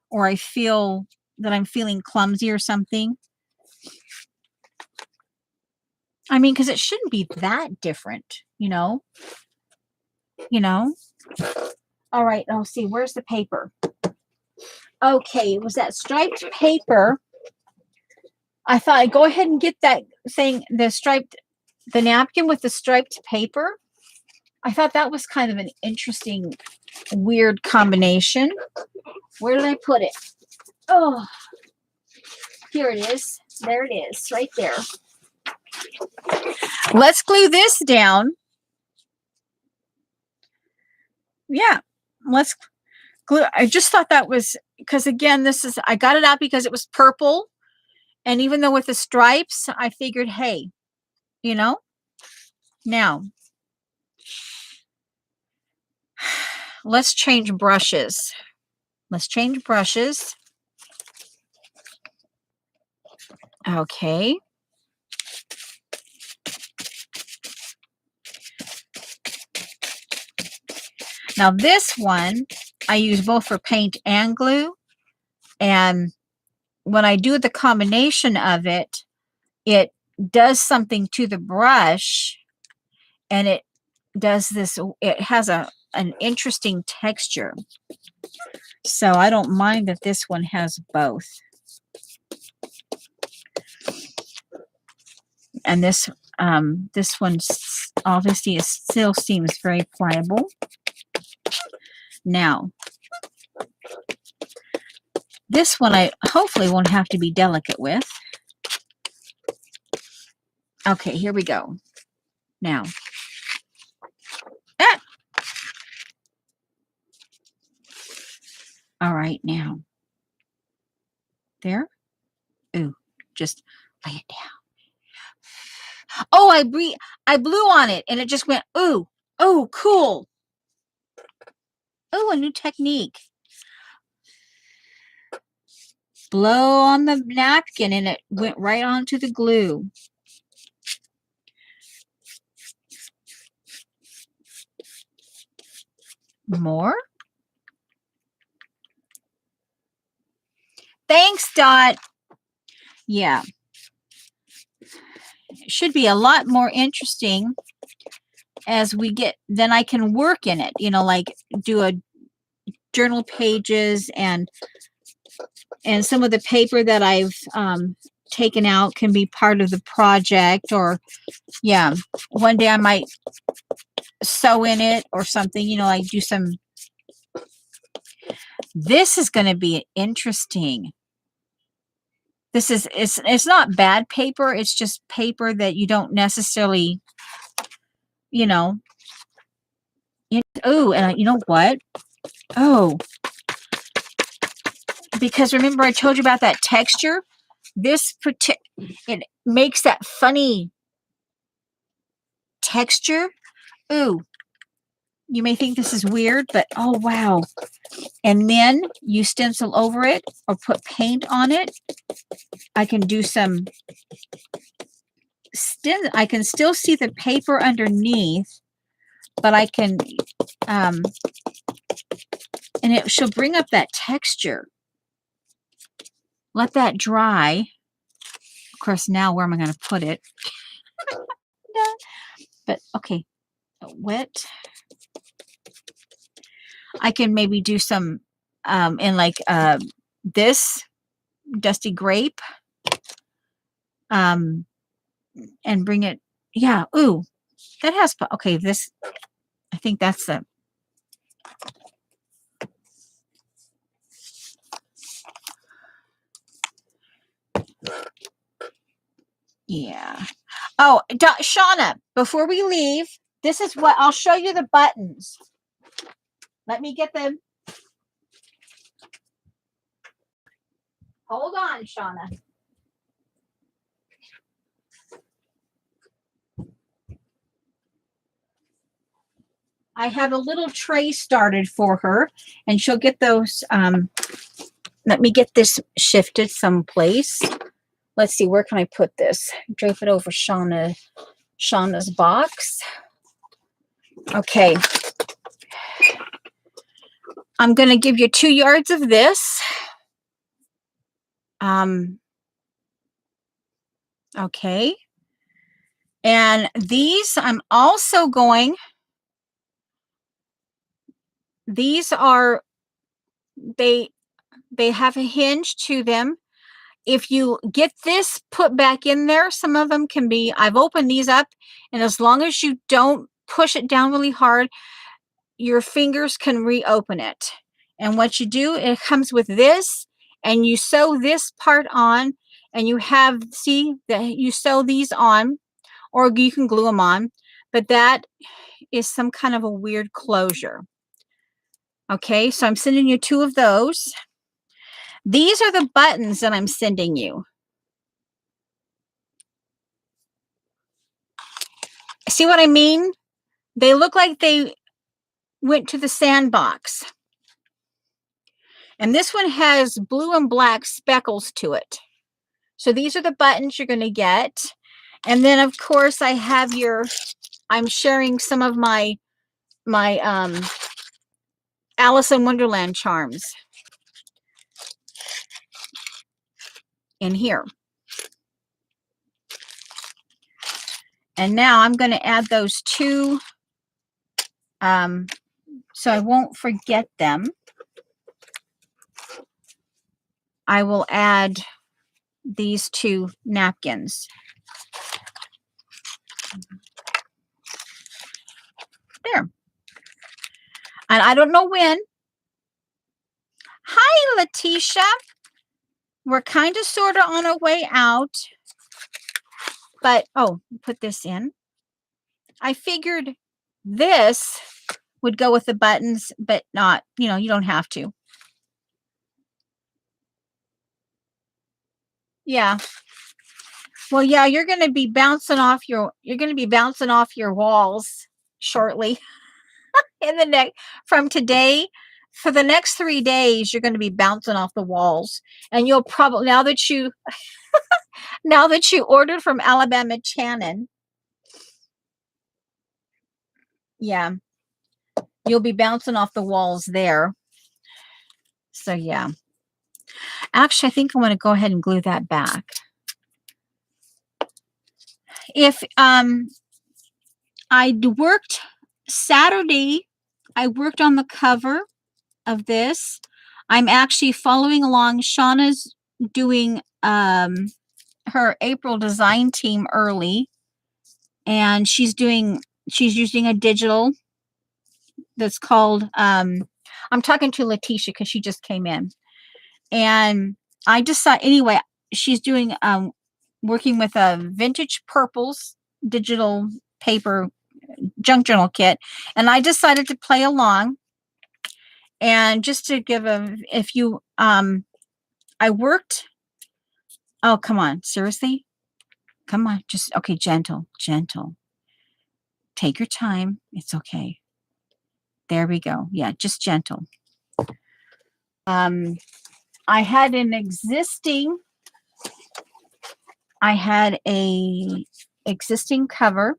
or I feel that I'm feeling clumsy or something. I mean, because it shouldn't be that different, you know? You know? All right, let's see. Where's the paper? Okay, it was that striped paper. I thought I'd go ahead and get that thing, the napkin with the striped paper. I thought that was kind of an interesting, weird combination. Where did I put it? Oh, here it is. There it is, right there. Let's glue this down. Yeah, let's glue. I just thought that was, because again, I got it out because it was purple. And even though with the stripes, I figured, hey, you know, now let's change brushes. Let's change brushes. Okay. Now this one, I use both for paint and glue. And when I do the combination of it, it does something to the brush, and it does this, it has an interesting texture. So I don't mind that this one has both. And this one obviously still seems very pliable. Now, this one I hopefully won't have to be delicate with. Okay, here we go. Now, all right, now, there. Ooh, just lay it down. Oh, I blew on it, and it just went, ooh, oh, cool. Oh, a new technique. Blow on the napkin, and it went right onto the glue. More. Thanks, Dot. Yeah. It should be a lot more interesting as we get, then I can work in it, you know, like do a journal pages, and some of the paper that I've taken out can be part of the project. Or yeah, one day I might sew in it or something, you know, like do some. This is going to be interesting. This is, it's not bad paper. It's just paper that you don't necessarily, you know. Oh, and you know what? Oh, because remember I told you about that texture? It makes that funny texture. Ooh, you may think this is weird, but oh wow. And then you stencil over it or put paint on it. I can do some I can still see the paper underneath, but I can and she'll bring up that texture. Let that dry. Of course, now where am I going to put it? But okay, wet. I can maybe do some in like this dusty grape, and bring it. Yeah. Ooh, that has. Okay, this. I think that's the. Yeah. Oh, Shauna, before we leave, this is what I'll show you the buttons. Let me get them. Hold on, Shauna. I have a little tray started for her, and she'll get those. Let me get this shifted someplace. Let's see, where can I put this? Drape it over Shauna's box. Okay. I'm going to give you 2 yards of this. Okay. And these I'm also going, these are, they have a hinge to them. If you get this put back in there, some of them can be, I've opened these up, and as long as you don't push it down really hard, your fingers can reopen it. And what you do, it comes with this, and you sew this part on, and you have, see that you sew these on, or you can glue them on, but that is some kind of a weird closure. Okay, so I'm sending you 2 of those. These are the buttons that I'm sending you. See what I mean? They look like they went to the sandbox. And this one has blue and black speckles to it. So these are the buttons you're going to get. And then of course I have I'm sharing some of my Alice in Wonderland charms in here. And now I'm going to add those 2 so I won't forget them. I will add these 2 napkins. There. And I don't know when. Hi, Letitia. We're kind of sort of on our way out. But, oh, put this in. I figured this would go with the buttons, but not, you know, you don't have to. Yeah. Well, yeah, you're going to be bouncing off your walls shortly. In the next, from today, for the next 3 days, you're going to be bouncing off the walls. And you'll probably, now that you ordered from Alabama Channon, yeah, you'll be bouncing off the walls there. So yeah. Actually, I think I want to go ahead and glue that back. If I worked Saturday, I worked on the cover of this. I'm actually following along. Shauna's doing her April design team early, and she's using a digital that's called I'm talking to Letitia because she just came in, and I decided anyway, she's doing working with a Vintage Purples digital paper junk journal kit, and I decided to play along. And just to give I worked, oh, come on, seriously? Come on, just, okay, gentle. Take your time. It's okay. There we go. Yeah, just gentle. I had a existing cover,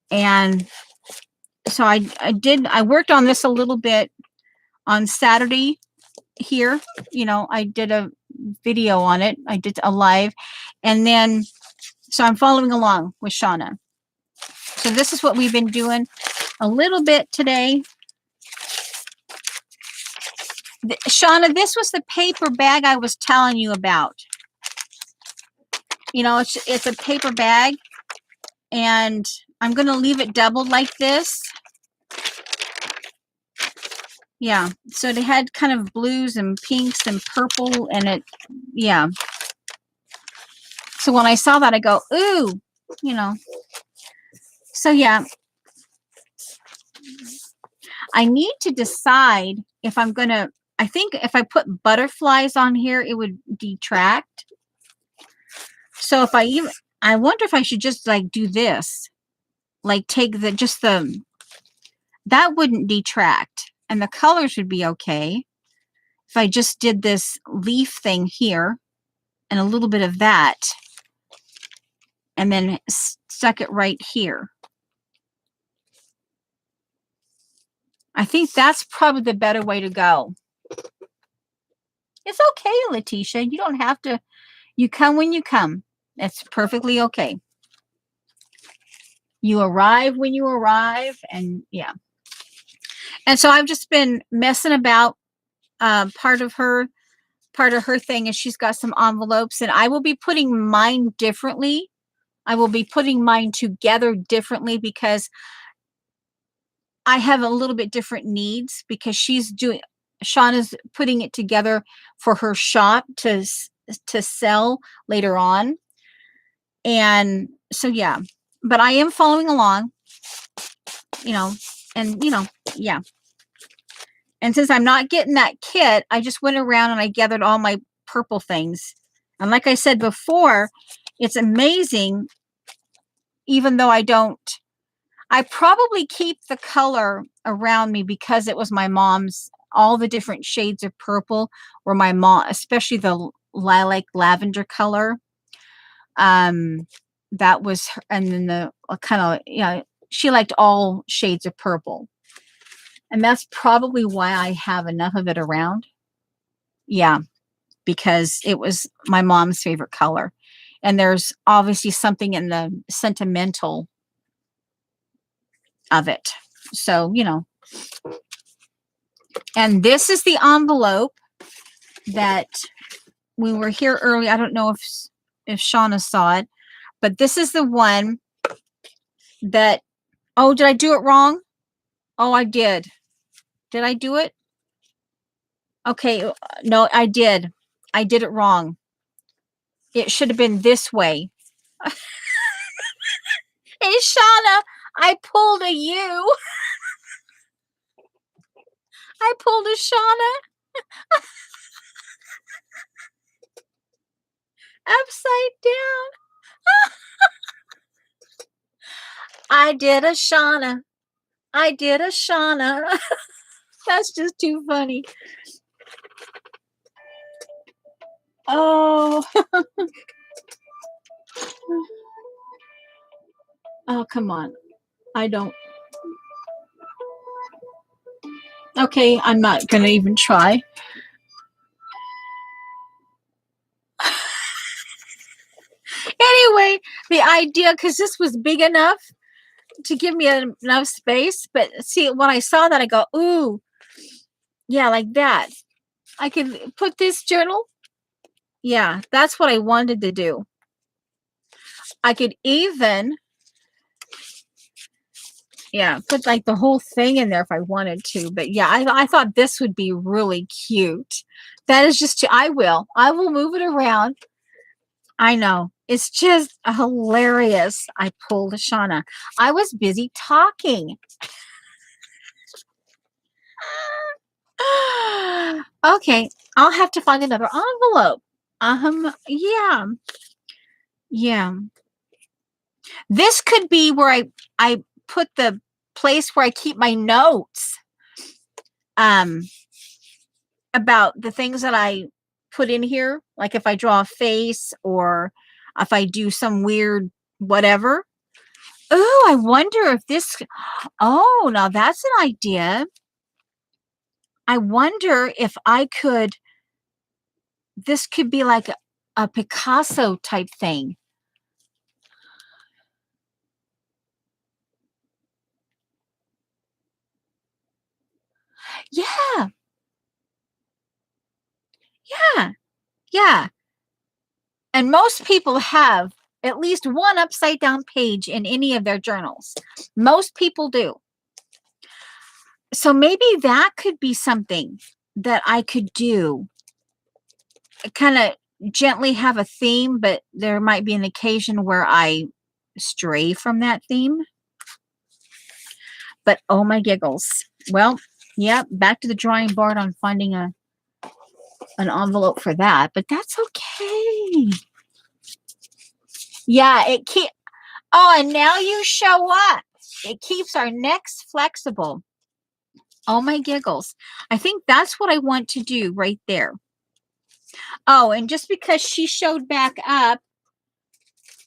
and so I worked on this a little bit on Saturday here. You know, I did a video on it. I did a live, and then so I'm following along with Shauna. So this is what we've been doing a little bit today. Shauna, this was the paper bag I was telling you about. You know, it's a paper bag, and I'm going to leave it doubled like this. Yeah, so it had kind of blues and pinks and purple, and it, yeah. So when I saw that, I go, ooh, you know. So yeah, I need to decide if I'm going to, I think if I put butterflies on here, it would detract. So if I wonder if I should just like do this, like take that wouldn't detract, and the colors would be okay. If I just did this leaf thing here and a little bit of that, and then stuck it right here. I think that's probably the better way to go. It's okay, Letitia. You don't have to. You come when you come. It's perfectly okay. You arrive when you arrive, and yeah. And so I've just been messing about. Part of her thing is she's got some envelopes, and I will be putting mine differently. I will be putting mine together differently because I have a little bit different needs because Shauna's putting it together for her shop to sell later on. And so, yeah, but I am following along, and, yeah. And since I'm not getting that kit, I just went around and I gathered all my purple things. And like I said before, it's amazing, even though I probably keep the color around me because it was my mom's, all the different shades of purple were my mom, especially the lilac lavender color. That was her, and then the kind of, she liked all shades of purple. And that's probably why I have enough of it around. Yeah, because it was my mom's favorite color. And there's obviously something in the sentimental of it. So, and this is the envelope that we were here early. I don't know if Shauna saw it, but this is the one that, oh, did I do it wrong? Oh, I did. Did I do it? Okay, no, I did. I did it wrong. It should have been this way. Hey, Shauna, I pulled a U. I pulled a Shauna upside down. I did a Shauna. I did a Shauna. That's just too funny. Oh. Oh, come on. I don't. Okay, I'm not going to even try. Anyway, the idea, because this was big enough to give me enough space, but see, when I saw that, I go, ooh, yeah, like that. I could put this journal. Yeah, that's what I wanted to do. I could even, yeah, put like the whole thing in there if I wanted to. But yeah, I thought this would be really cute. That is just, I will move it around. I know. It's just hilarious. I pulled a Shauna. I was busy talking. Okay, I'll have to find another envelope. Yeah. Yeah. This could be where I put the place where I keep my notes about the things that I put in here, like if I draw a face or if I do some weird whatever. Oh, I wonder if this, oh, now that's an idea. I wonder if I could, this could be like a Picasso type thing. Yeah, yeah, yeah. And most people have at least one upside down page in any of their journals. Most people do. So maybe that could be something that I could do. Kind of gently have a theme, but there might be an occasion where I stray from that theme. But oh my giggles. Well, yeah, back to the drawing board on finding an envelope for that, but that's okay. Yeah, oh, and now you show up. It keeps our necks flexible. Oh my giggles. I think that's what I want to do right there. Oh, and just because she showed back up,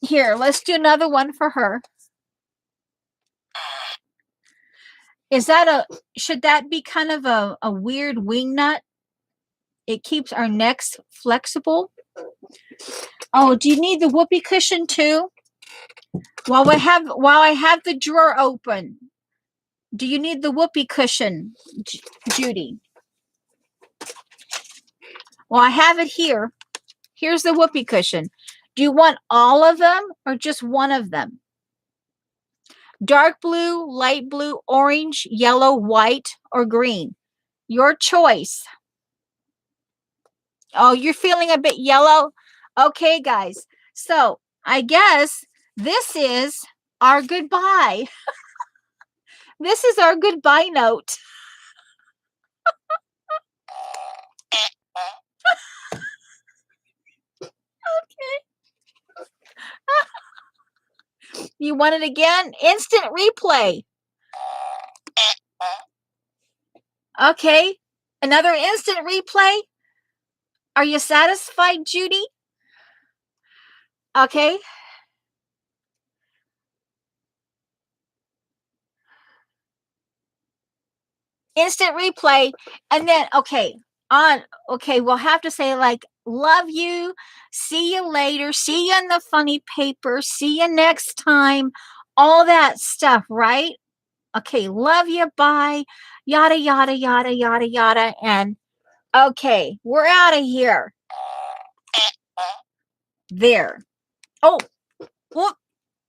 here, let's do another one for her. Is that should that be kind of a weird wing nut? It keeps our necks flexible. Oh, do you need the whoopee cushion too? While I have the drawer open, do you need the whoopee cushion, Judy? Well, I have it here. Here's the whoopee cushion. Do you want all of them or just one of them? Dark blue, light blue, orange, yellow, white, or green? Your choice. Oh, you're feeling a bit yellow? Okay, guys. So I guess this is our goodbye. This is our goodbye note. Okay. You want it again? Instant replay. Okay. Another instant replay. Are you satisfied, Judy? Okay. Instant replay. And then, okay, we'll have to say like, love you, see you later, see you in the funny paper, see you next time, all that stuff, right? Okay, love you, bye, yada, yada, yada, yada, yada. And okay, we're out of here. There. Oh, whoop,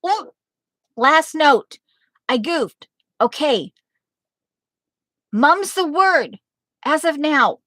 whoop. Last note. I goofed. Okay. Mum's the word as of now.